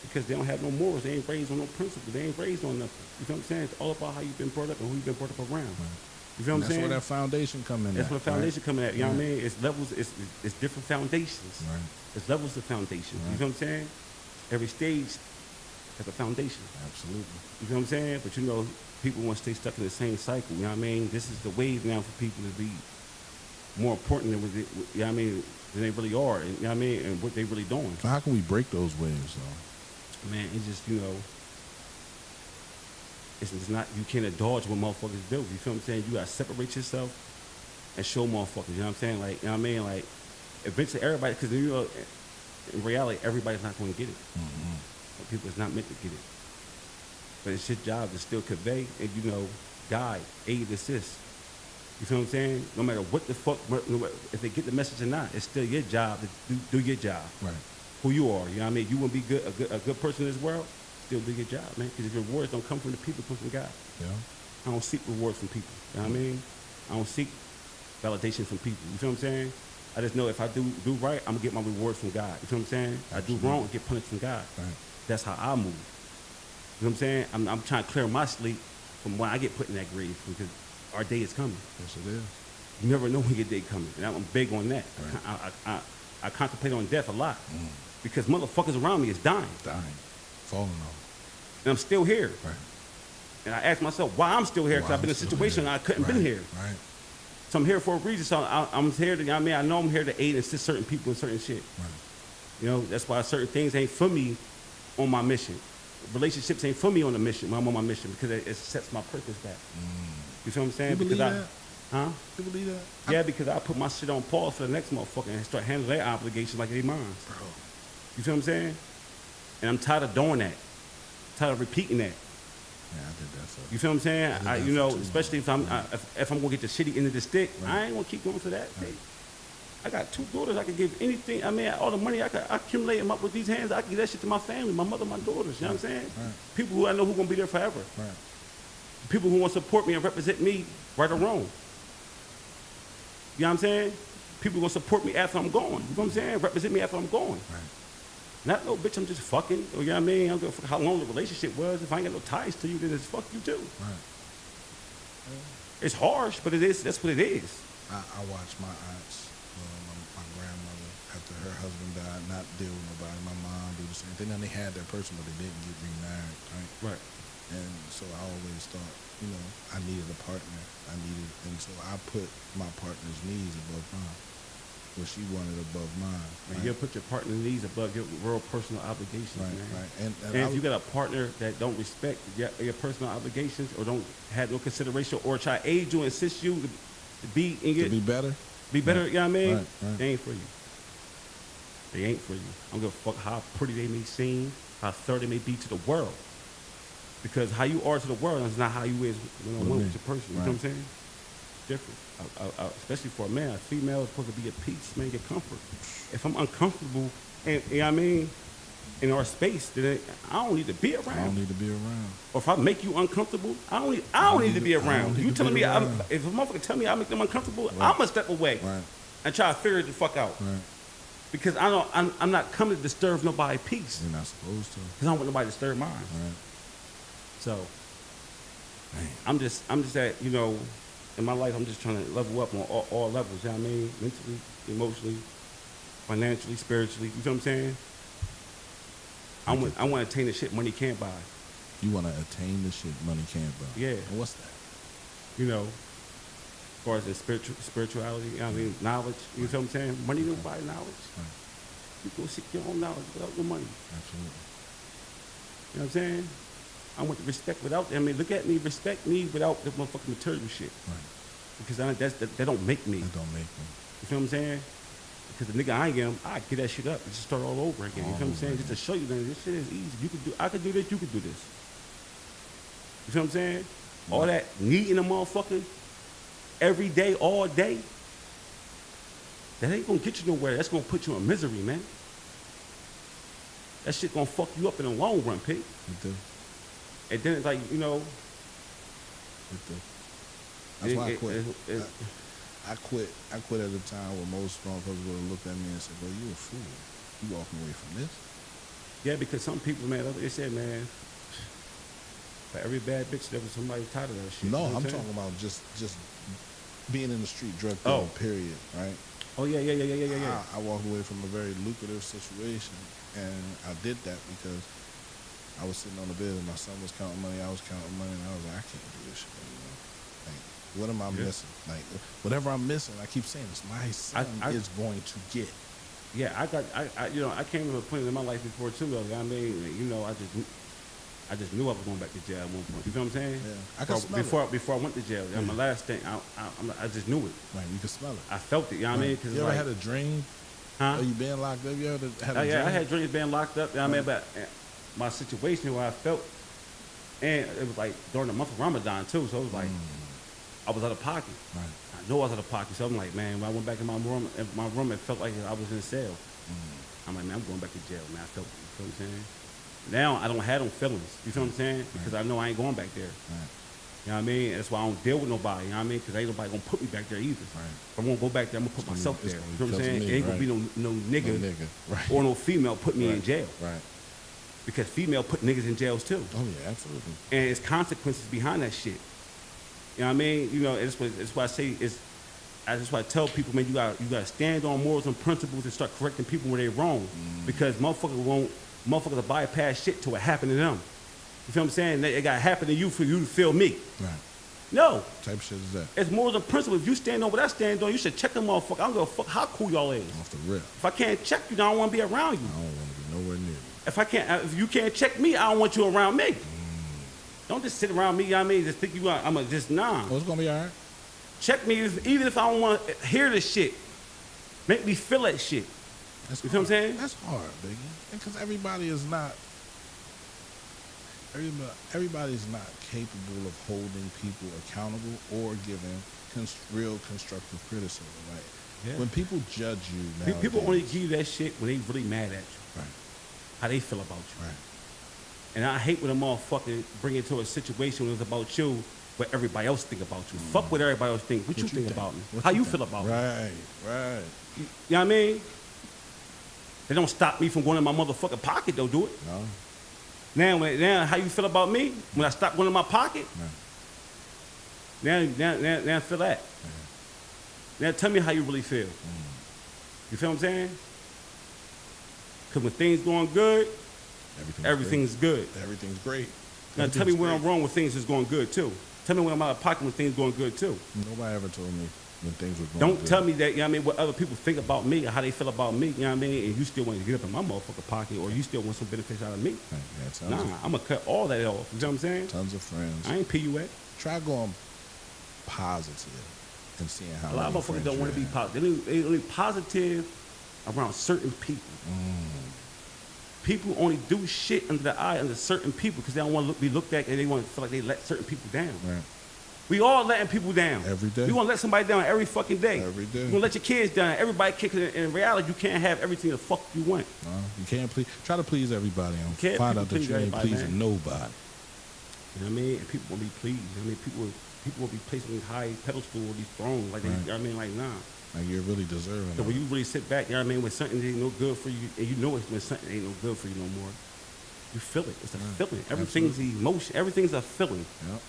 Because they don't have no morals. They ain't raised on no principles. They ain't raised on nothing. You feel what I'm saying? It's all about how you've been brought up and who you've been brought up around. You feel what I'm saying? That's where that foundation come in. That's where the foundation come in at. You know what I mean? It's levels. It's different foundations. It's levels of foundation. You feel what I'm saying? Every stage as a foundation. Absolutely. You know what I'm saying? But you know, people want to stay stuck in the same cycle. You know what I mean? This is the wave now for people to be more important than what they, you know what I mean, than they really are. And, you know what I mean? And what they really doing. So how can we break those waves, though? Man, it's just, you know, it's not, you can't indulge what motherfuckers do. You feel what I'm saying? You gotta separate yourself and show motherfuckers. You know what I'm saying? Like, you know what I mean? Like, eventually everybody, because you know, in reality, everybody's not going to get it. Mm-hmm. People is not meant to get it. But it's your job to still convey and, you know, guide, aid, assist. You feel what I'm saying? No matter what the fuck, if they get the message or not, it's still your job to do your job. Right. Who you are, you know what I mean? You want to be a good person in this world, still do your job, man. Because if your rewards don't come from the people, it comes from God. Yeah. I don't seek rewards from people. You know what I mean? I don't seek validation from people. You feel what I'm saying? I just know if I do right, I'm gonna get my rewards from God. You feel what I'm saying? I do wrong, I get punished from God. Right. That's how I move. You know what I'm saying? I'm trying to clear my sleep from when I get put in that grave because our day is coming. Yes, it is. You never know when your day coming, and I'm big on that. Right. I contemplate on death a lot Mm. because motherfuckers around me is dying, Dying, falling off. and I'm still here. Right. And I ask myself why I'm still here because Why I've been in a I'm still situation here. I couldn't Right. been here. Right. So I'm here for a reason. So I'm here to, you know what I mean? I know I'm here to aid and assist certain people in certain shit. Right. You know, that's why certain things ain't for me on my mission. Relationships ain't for me on the mission when I'm on my mission because it sets my purpose back. You feel what I'm saying? You believe because that? Huh? You believe that? Yeah, because I put my shit on pause for the next motherfucker and start handling their obligations like they mine. Bro. You feel what I'm saying? And I'm tired of doing that. Tired of repeating that. Yeah, I did that for You feel what I'm saying? I did I, that you for know, too especially if long. I'm if I'm gonna get the shitty end of the stick, Right. I ain't gonna keep going for that. Right. Hey, I got 2 daughters. I could give anything. I mean, all the money I accumulate them up with these hands. I can give that shit to my family, my mother, my daughters. You know what I'm saying? Right. People who I know who gonna be there forever. Right. People who want to support me and represent me, right or wrong. You know what I'm saying? People gonna support me after I'm gone. You know what I'm saying? Represent me after I'm gone. Right. Not no bitch, I'm just fucking. Or, you know what I mean? I don't give a fuck how long the relationship was. If I ain't got no ties to you, then it's fuck you too. Right. It's harsh, but it is. That's what it is. I watched my aunts, my grandmother, after her husband died, not deal with nobody. My mom do the same thing. Then they had their person, but they didn't get remarried, right? Right. And so I always thought, you know, I needed a partner. And so I put my partner's needs above mine. What she wanted above mine. And you put your partner's needs above your real personal obligations, Right, man. right. And And if you got a partner that don't respect your personal obligations or don't have no consideration or try to aid you and assist you to be in your to be better. be better, Right, you know what I mean? right, right. They ain't for you. They ain't for you. I don't give a fuck how pretty they may seem, how thorough they may be to the world. Because how you are to the world is not how you is one with your person. You know what I'm Right. saying? Different. Especially for a man. A female is supposed to be at peace, man, get comfort. If I'm uncomfortable, and you know what I mean, in our space, then I don't need to be around. I don't need to be around. Or if I make you uncomfortable, I don't need to be I don't around. need You to telling be me, around. if a motherfucker tell me I make them uncomfortable, Right. I'm gonna step away Right. and try to figure it the fuck out. Right. Because I'm not coming to disturb nobody's peace. You're not supposed to. Because I don't want nobody to disturb mine. Right. So Man. I'm just at, you know, in my life, I'm just trying to level up on all levels. You know what I mean? Mentally, emotionally, financially, spiritually. You know what I'm saying? I want to attain the shit money can't buy. You want to attain the shit money can't buy. Yeah. And what's that? You know, as far as the spirituality, you know what I mean, knowledge. You know what I'm saying? Money don't buy knowledge. Right. You go seek your own knowledge without no money. Absolutely. You know what I'm saying? I want the respect without. I mean, look at me, respect me without the motherfucking material shit. Right. Because that don't make me. That don't make me. You feel what I'm saying? Because the nigga I am, I get that shit up and just start all over again. You feel what I'm saying? Just to show you that this shit is easy. I could do this, you could do this. You feel what I'm saying? All that needing a motherfucker every day, all day, that ain't gonna get you nowhere. That's gonna put you in misery, man. That shit gonna fuck you up in the long run, pig. It do. And then it's like, you know, It do. That's why I it- quit. it- I quit. I quit at a time where most motherfuckers would have looked at me and said, "Well, you a fool. You walking away from this." yeah, because some people, man, they said, man, for every bad bitch, there was somebody tired of that shit. No, You know what I'm saying? talking about just being in the street, drug Oh. dealing, period, right? Oh, yeah. I walked away from a very lucrative situation, and I did that because I was sitting on the bed and my son was counting money. I was counting money, and I was like, I can't do this shit anymore. Like, what am I missing? Like, whatever I'm missing, I keep saying this. My son is going to get. Yeah, I came to a point in my life before too, though. I mean, I just knew I was going back to jail at one point. You feel what I'm saying? Yeah, I can smell it. Before I went to jail, my last thing, I just knew it. Right, you can smell it. I felt it. You know what I mean? You ever had a dream? Huh? Are you being locked up? You ever had a dream? Yeah, I had dreams being locked up. You know what I mean? But my situation where I felt, and it was like during the month of Ramadan too. So it was like I was out of pocket. Right. I know I was out of pocket. So I'm like, man, when I went back in my room, it felt like I was in a cell. I'm like, man, I'm going back to jail, man. I felt it. You feel what I'm saying? Now I don't have them feelings. You feel what I'm saying? Because I know I ain't going back there. Right. You know what I mean? That's why I don't deal with nobody. You know what I mean? Because ain't nobody gonna put me back there either. Right. If I'm gonna go back there, I'm gonna put myself there. You know what I'm saying? Me, it ain't gonna be no nigga, right. or no female put me in jail. Right. Because female put niggas in jails too. Oh yeah, absolutely. And it's consequences behind that shit. You know what I mean? You know, it's why I say that's why I tell people, man, you gotta stand on morals and principles and start correcting people when they're wrong. Because motherfuckers will bypass shit till it happen to them. You feel what I'm saying? It gotta happen to you for you to feel me. Right. No. Type of shit is that? It's morals and principles. If you stand on what I stand on, you should check them motherfucker. I don't give a fuck how cool y'all is. Off the rip. If I can't check you, then I don't want to be around you. I don't want to be nowhere near you. If you can't check me, I don't want you around me. Don't just sit around me. You know what I mean? Just think I'm a just nah. Oh, it's gonna be all right. Check me, even if I don't want to hear this shit. Make me feel that shit. That's you feel what I'm saying? That's hard, Biggie. Because everybody's not capable of holding people accountable or giving real constructive criticism. Like when people judge you now, people only give you that shit when they really mad at you. Right. How they feel about you. Right. And I hate when a motherfucker bring it to a situation when it's about you, what everybody else think about you. Fuck what everybody else think. What you think about me? How you feel about me? Right. You know what I mean? They don't stop me from going in my motherfucking pocket, though, do it. No. Now, how you feel about me when I stop going in my pocket? No. Now feel that. Now tell me how you really feel. You feel what I'm saying? Because when things going good, everything's good. Everything's great. Now tell me when I'm wrong when things is going good too. Tell me when I'm out of pocket when things going good too. Nobody ever told me when things were going good. Don't tell me that, you know what I mean, what other people think about me or how they feel about me, you know what I mean, and you still want to get up in my motherfucking pocket or you still want some benefits out of me. Nah, I'm going to cut all that off. You know what I'm saying? Tons of friends. I ain't PUA. Try going positive and seeing how a lot of motherfuckers don't want to be positive. They only positive around certain people. People only do shit under the eye under certain people because they don't want to be looked at and they want to feel like they let certain people down. Right. We all letting people down. Every day. You want to let somebody down every fucking day. Every day. You want to let your kids down. Everybody kicking it. In reality, you can't have everything the fuck you want. You can't please. Try to please everybody and find out that you ain't pleasing nobody. You know what I mean? And people will be pleased. I mean, people will be placed on these high pedestal or these thrones. Like, they, you know what I mean? Like, nah. Like, you're really deserving So when you really sit back, you know what I mean, when something ain't no good for you, and you know it's when something ain't no good for you no more, you feel it. It's a feeling. Everything's emotion. Everything's a feeling. Yep.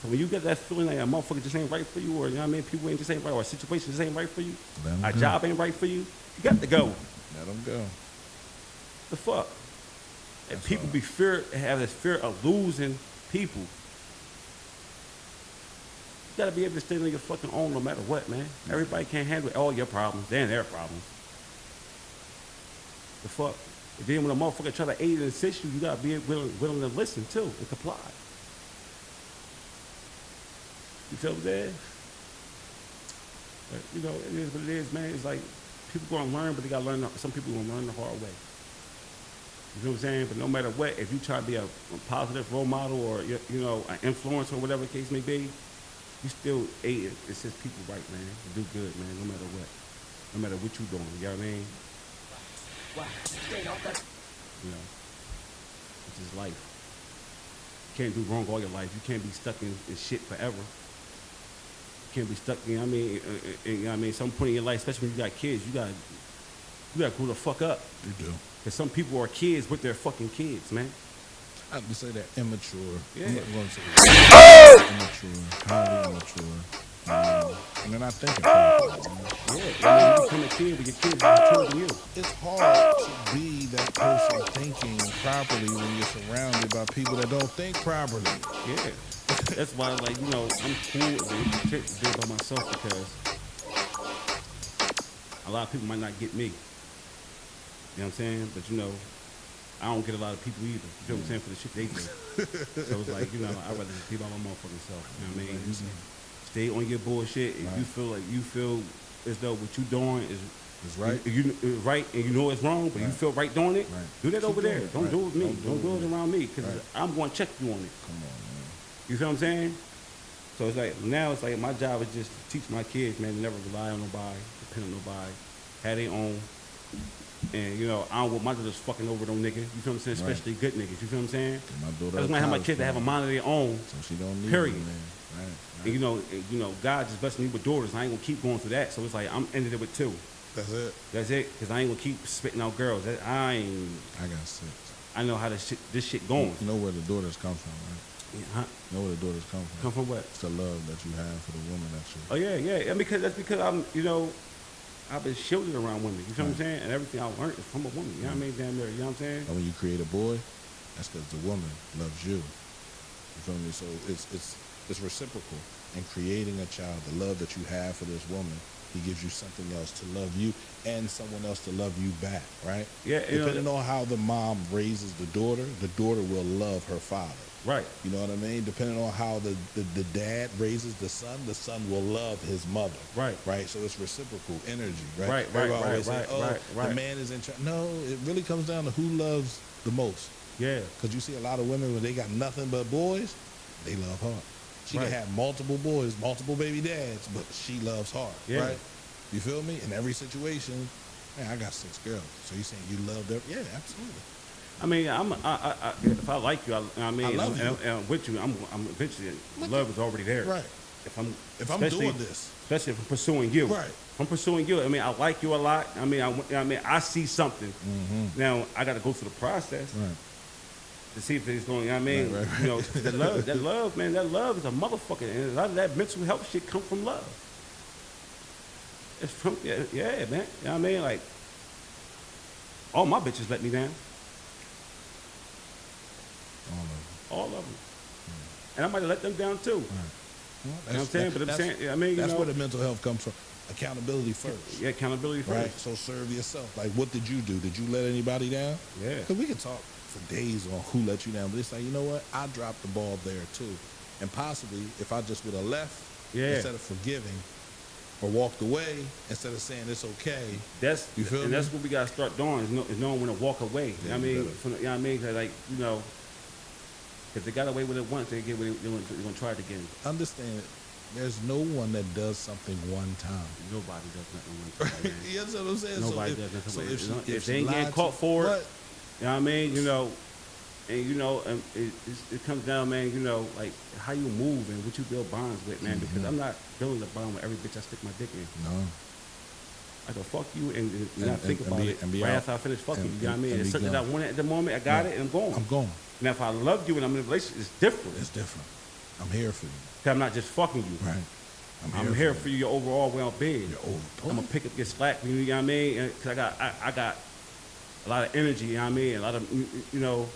So when you get that feeling like a motherfucker just ain't right for you, or you know what I mean, people ain't just ain't right, or a situation just ain't right for you, a job ain't right for you, you got to go. Let them go. The fuck? And people have this fear of losing people. You gotta be able to stay on your fucking own no matter what, man. Everybody can't handle all your problems and their problems. The fuck? And then when a motherfucker try to aid and assist you, you gotta be willing to listen too and comply. You feel what I'm saying? But, you know, it is what it is, man. It's like people gonna learn, but they gotta learn. Some people gonna learn the hard way. You know what I'm saying? But no matter what, if you try to be a positive role model or you know an influencer or whatever the case may be, you still aid. It's just people right, man. You do good, man. No matter what, no matter what you doing. You know what I mean? You know, it's just life. You can't do wrong all your life. You can't be stuck in shit forever. You can't be stuck. You know what I mean? You know what I mean? Some point in your life, especially when you got kids, you gotta grow the fuck up. You do. Because some people are kids with their fucking kids, man. I would say that immature. Yeah. I'm not going to say immature, highly immature. And they're not thinking. Yeah, I mean, you become a kid, but your kid is mature than you. It's hard to be that person thinking properly when you're surrounded by people that don't think properly. Yeah. That's why, like, you know, I'm cool with the trip to do it by myself because a lot of people might not get me. You know what I'm saying? But, you know, I don't get a lot of people either. You know what I'm saying? For the shit they do. So it's like, you know, I'd rather just be by my motherfucking self. You know what I mean? Stay on your bullshit. If you feel as though what you doing is right. Right, and you know it's wrong, but you feel right doing it, do that over there. Don't do it with me. Don't do it around me, because I'm going to check you on it. Come on, man. You feel what I'm saying? So it's like, now it's like my job is just to teach my kids, man, to never rely on nobody, depend on nobody, have their own. And, you know, I don't want my daughters fucking over no nigga. You feel what I'm saying? Especially good niggas. You feel what I'm saying? My daughter I just want to have my kids to have a mind of their own. So she don't need period. me, man. Right. And, you know, God just blessed me with daughters. I ain't going to keep going through that. So it's like, I'm ending it with 2. That's it. That's it. Because I ain't going to keep spitting out girls. I got 6. I know how this shit going. You know where the daughters come from, right? Yeah, huh? You know where the daughters come from? Come from what? It's the love that you have for the woman that you. Oh, yeah. And that's because I'm, you know, I've been shielded around women. You feel what I'm saying? And everything I learned is from a woman. You know what I mean? Damn near. You know what I'm saying? And when you create a boy, that's because the woman loves you. You feel me? So it's reciprocal. And creating a child, the love that you have for this woman, he gives you something else to love you and someone else to love you back, right? Yeah. Depending on how the mom raises the daughter will love her father. Right. You know what I mean? Depending on how the dad raises the son will love his mother. Right. Right. So it's reciprocal energy, right? Right. The man is in charge. No, it really comes down to who loves the most. Yeah. Because you see a lot of women when they got nothing but boys, they love hard. She can have multiple boys, multiple baby dads, but she loves hard. Yeah. Right? You feel me? In every situation, man, I got 6 girls. So you saying you love them? Yeah, absolutely. I mean, if I like you, I mean, I love you. And with you, I'm eventually, love is already there. Right. If I'm doing this, especially if I'm pursuing you. right. If I'm pursuing you. I mean, I like you a lot. I mean, I see something. Mm-hmm. Now I got to go through the process. Right. To see if it's going. You know what I mean, Right. you know, that love, man, that love is a motherfucker, and a lot of that mental health shit come from love. It's from yeah, man. You know what I mean, like all my bitches let me down. All of them. And I might have let them down too. Right. Well, You know what I'm saying? But I'm saying, I mean, you that's know, where the mental health comes from. Accountability first. yeah, accountability Right. first. So serve yourself. Like, what did you do? Did you let anybody down? Yeah. Because we can talk for days on who let you down, but it's like, you know what? I dropped the ball there too. And possibly, if I just would have left instead of forgiving, or walked away instead of saying it's okay. You feel me? That's what we gotta start doing. Is knowing when to walk away. Yeah, I mean, you better. you know what I mean? 'Cause like, you know, if they got away with it once, they get what they're gonna try it again. Understand, there's no one that does something one time. Nobody does nothing one time. man. You understand what I'm saying? Nobody so does nothing. so one time. if If she they ain't lied getting to- caught for it, What? you know what I mean? You know, and you know, it comes down, man. You know, like how you move and what you build bonds with, man. Because I'm not building a bond with every bitch I stick my dick in. No. I go fuck you and not think and about be- it and be right out. after I finish fucking And- you. You know what I mean? and It's be something that I gone. wanted at the moment. I got it and I'm gone. I'm gone. Now if I love you and I'm in a relationship, it's different. It's different. I'm here for you. 'Cause I'm not just fucking you. Right. I'm here for you, your overall well-being. You're over. I'm gonna pick up your slack. You know what I mean? Because I got a lot of energy. You know what I mean? A lot of you know,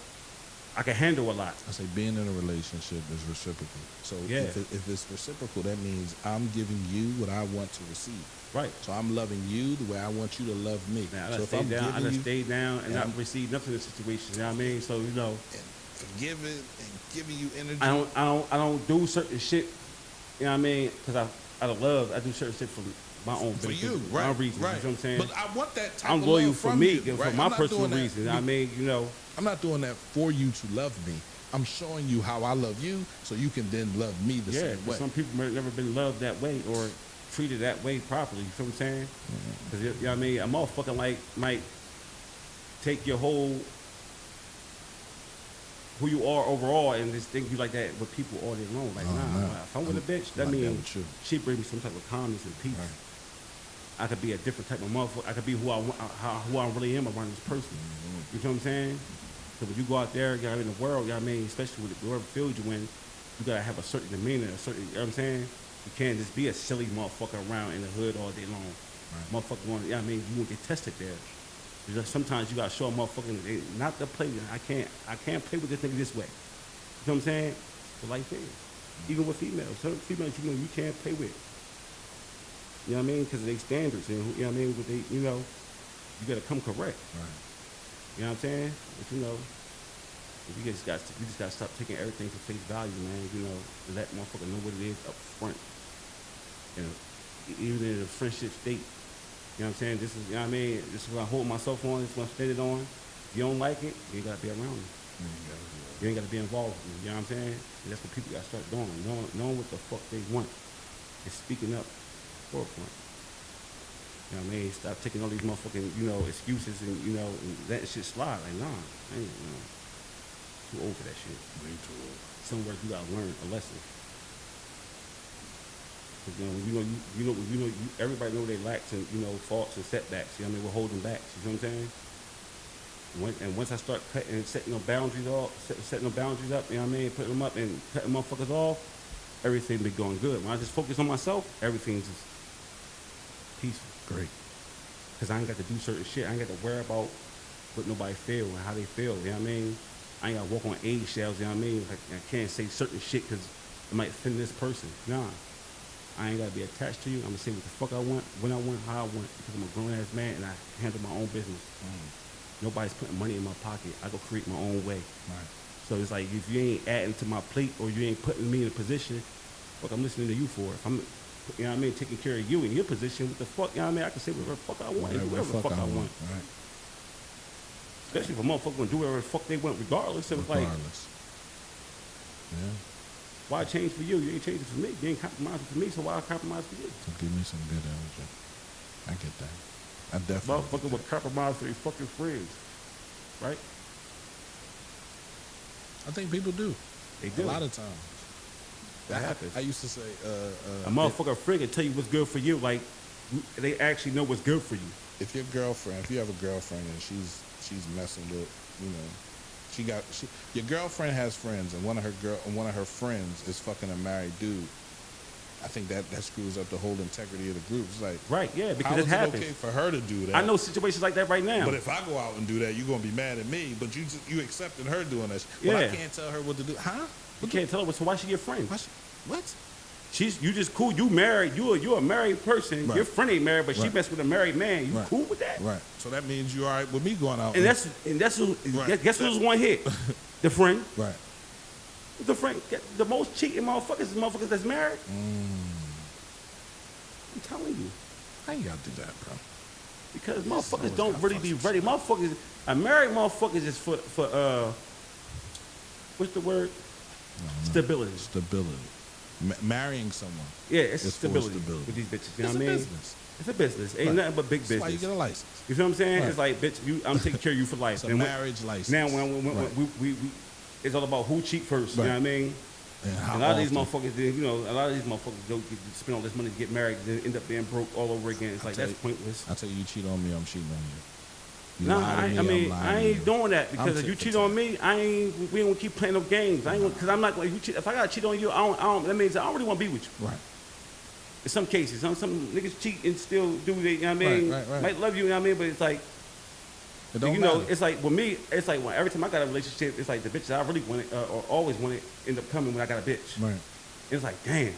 I can handle a lot. I say being in a relationship is reciprocal. So Yeah. if it's reciprocal, that means I'm giving you what I want to receive. Right. So I'm loving you the way I want you to love me. Man, I so done if stayed I'm down. I giving done you stayed down and Yeah. not received nothing in the situation. You know what I mean? So you know, and forgiving and giving you energy, I don't do certain shit. You know what I mean? Because out of love, I do certain shit for my own for benefit, you, my right? own reasons. Right. You know what I'm saying? But I want that type I'm of loyal love for from me, you, for right? my I'm not personal doing that. reasons. I mean, you know, I'm not doing that for you to love me. I'm showing you how I love you, so you can then love me the yeah. same way. Some people might never been loved that way or treated that way properly. You feel what I'm saying? Because you know what I mean, a motherfucker might take your whole who you are overall and just think you like that with people all day long. Like, No, nah, no. if I'm with a bitch, that like that means with you. she brings me some type of calmness and peace. Right. I could be a different type of motherfucker. I could be who I really am around this person. Mm-hmm. You feel what I'm saying? So when you go out there, you know, in the world, you know what I mean, especially with whatever field you in, you gotta have a certain demeanor, a certain, you know what I'm saying? You can't just be a silly motherfucker around in the hood all day long. Motherfucker want, you know what I mean, you won't get tested there. Because sometimes you gotta show a motherfucker not to play with. I can't play with this nigga this way. You know what I'm saying? But life is. Even with females, certain females you can't play with. You know what I mean? Because of their standards, and you know what I mean. With they, you gotta come correct. Right. You know what I'm saying? But you just gotta stop taking everything for face value, man. Let motherfucker know what it is up front. Even in a friendship state. You know what I'm saying? This is, you know what I mean? This is what I hold myself on. This is what I spend it on. If you don't like it, you ain't gotta be around me. You ain't gotta be involved with me. You know what I'm saying? And that's what people gotta start doing. Knowing what the fuck they want. And speaking up forefront. You know what I mean? Stop taking all these motherfucking, excuses and, and letting shit slide. Like, nah, I ain't, too old for that shit. Way too old. Somewhere you gotta learn a lesson. Cause everybody know they lacks and faults and setbacks. You know what I mean? We're holding back. You know what I'm saying? And once I start cutting and setting no boundaries off, setting no boundaries up, you know what I mean? Putting them up and cutting motherfuckers off, everything be going good. When I just focus on myself, everything's just peaceful. Great. Cause I ain't got to do certain shit. I ain't got to worry about what nobody feel and how they feel. You know what I mean? I ain't got to walk on eggshells. You know what I mean? Like, I can't say certain shit because it might offend this person. Nah. I ain't gotta be attached to you. I'm gonna say what the fuck I want, when I want, how I want, because I'm a grown ass man and I handle my own business. Nobody's putting money in my pocket. I go create my own way. Right. So it's like if you ain't adding to my plate or you ain't putting me in a position, fuck, I'm listening to you for. If I'm, taking care of you in your position, what the fuck, I can say whatever the fuck I want and do whatever the fuck I want. Right. Especially if a motherfucker gonna do whatever the fuck they want, regardless. So it's like, yeah. why change for you? You ain't changing for me. You ain't compromising for me, so why compromise for you? So give me some good energy. I get that. I definitely. Motherfucker would compromise for their fucking friends, right? I think people do. They do. A lot of times. That happens. I used to say, a motherfucker friend can tell you what's good for you, like they actually know what's good for you. If you have a girlfriend and she's messing with, your girlfriend has friends and one of her friends is fucking a married dude. I think that screws up the whole integrity of the group. It's like, right, yeah, because how it is happens. It okay for her to do that? I know situations like that right now. But if I go out and do that, you're gonna be mad at me. But you accepted her doing that. Yeah. But I can't tell her what to do. Huh? You can't tell her so why she your friend? What? You just cool. You married. You a married person. Right. Your friend ain't married, but she Right. messed with a married man. You Right. cool with that? Right. So that means you all right with me going out. And that's who. Right. Guess who's one hit? The friend. Right. The friend. The most cheating motherfuckers is motherfuckers that's married. I'm telling you. How you gotta do that, bro? Because This motherfuckers always don't got really be fucking ready. Motherfuckers, a married motherfuckers is for what's the word? Stability. Stability. Marrying someone. Yeah, it's It's for stability, stability. with these bitches. You know It's what a I mean? business. It's a business. Ain't Right. nothing but big That's business. why you get a license. You feel what I'm saying? Right. It's like, bitch, I'm taking care of you for life. It's a And marriage license. now, when Right. we it's all about who cheat first. You know Right. what I mean? And how a lot of these often. motherfuckers, a lot of these motherfuckers don't spend all this money to get married, then end up being broke all over again. It's like, tell that's you- pointless. I tell you, you cheat on me, I'm cheating on you. You No, lie to I me, mean, I'm lying I to ain't you. doing that because if tit you for cheat tat. on me, we ain't gonna keep playing no games. Because I'm not going. If I gotta cheat on you, I don't. That means I don't really want to be with you. Right. In some cases, some niggas cheat and still do they. You know what I mean? Right. Might love you. You know what I mean? But it's like, It don't matter. it's like with me. It's like when every time I got a relationship, it's like the bitches I really wanted or always wanted end up coming when I got a bitch. Right. It's like, damn.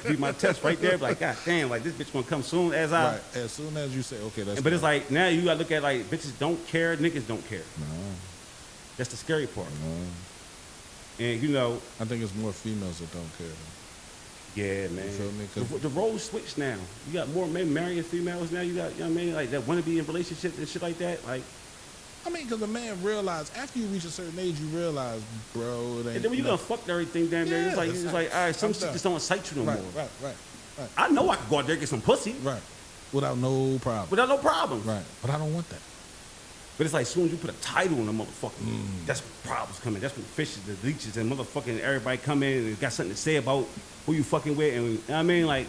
Be my test right there. Like, god damn, like this bitch gonna come soon as I. Right. As soon as you say, okay, that's. But it's fine. like now you gotta look at like bitches don't care, niggas don't care. No. That's the scary part. No. And I think it's more females that don't care. yeah, man. feel me? 'Cause- The roles switch now. You got more men marrying females now. You got, you know what I mean, like that want to be in relationships and shit like that. Like, I mean, because a man realize after you reach a certain age, you realize, bro, it ain't. and then when you no- done fucked everything down there, Yeah, it's like, it's all right, some I'm shit done. just don't excite you no Right, more. right. I know I could go out there and get some pussy Right. Without no problem. without no problem. Right. But I don't want that. But it's like as soon as you put a title on a motherfucker, that's when problems come in. That's when the fishes, the leeches, and motherfucking everybody come in and got something to say about who you fucking with. And you know what I mean, like,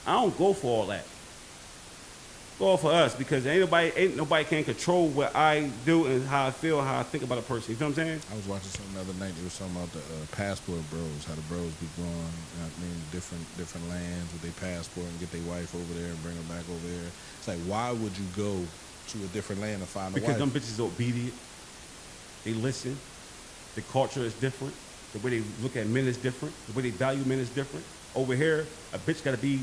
I don't go for all that. Go off for us because ain't nobody can control what I do and how I feel, how I think about a person. You feel what I'm saying? I was watching something the other night. They were talking about the passport bros, how the bros be going, you know what I mean, different lands with their passport and get their wife over there and bring her back over here. It's like, why would you go to a different land to find a Because wife? them bitches are obedient. They listen. The culture is different. The way they look at men is different. The way they value men is different. Over here, a bitch gotta be,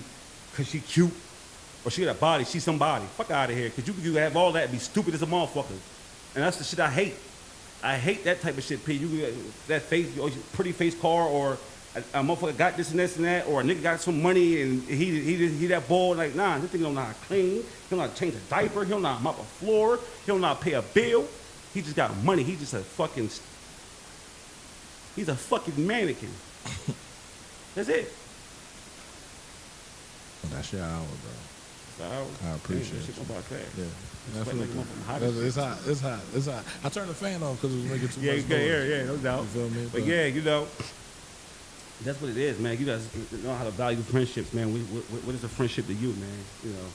cause she cute, or she got a body, she's somebody. Fuck out of here, cause you have all that and be stupid as a motherfucker. And that's the shit I hate. I hate that type of shit, P. You get that face, pretty face car, or a motherfucker got this and this and that, or a nigga got some money and he that bald. Like, nah, this nigga don't know how to clean. He don't know how to change a diaper. He don't know how to mop a floor. He don't know how to pay a bill. He just got money. He's just a fucking. He's a fucking mannequin. That's it. Well, that's your hour, bro. So, I appreciate shit you. about that. Yeah. It's Definitely. like motherfucking hot as It's hot. It's hot. It's hot. I turned the fan on because it was making too much noise. Yeah, no doubt. You feel me? But yeah, you know, that's what it is, man. You guys know how to value friendships, man. What is a friendship to you, man? You know,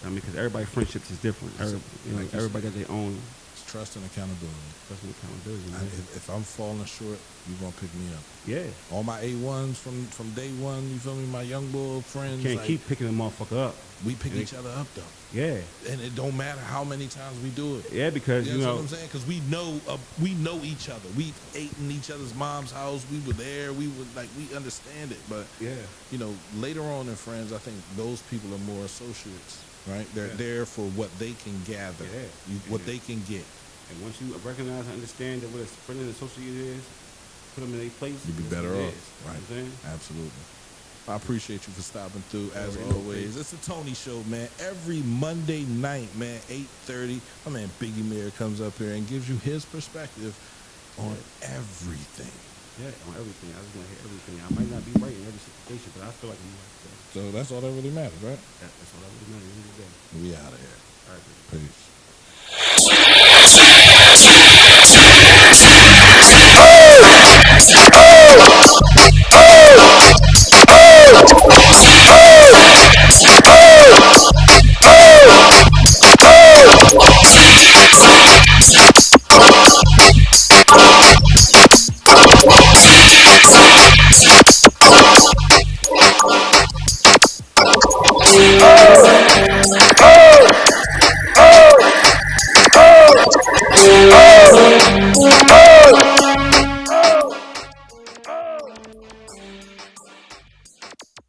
I mean, because everybody's friendships is different. Like you Everybody got their own It's trust and accountability. personal accountability, man. If I'm falling short, you're going to pick me up. Yeah, All my A1s from day one, you feel me? My young bull friends. can't like, keep picking a motherfucker up. We pick and each other up, though. Yeah, And it don't matter how many times we do it. yeah, because You you know know, what I'm saying? Because we know each other. We ate in each other's mom's house. We were there. We understand it. But yeah, you know, later on in friends, I think those people are more associates, right? They're Yeah. there for what they can gather, Yeah. what they can get. and once you recognize and understand that what a friend and associate is, put them in their place. You'd be that's better what it off, is. You know right? what I'm saying? Absolutely. I appreciate you for stopping through as Already know, always. It's the Tony Show, man. Every Monday night, man, 8:30. My man Biggie Mayer comes up here and gives you his perspective on everything. Yeah, on everything. I just want to hear everything. I might not be right in every situation, but I feel like I'm right. So So that's all that really matters, right? that's all I really matter at the end of the day. We out of here. All right, baby. Peace.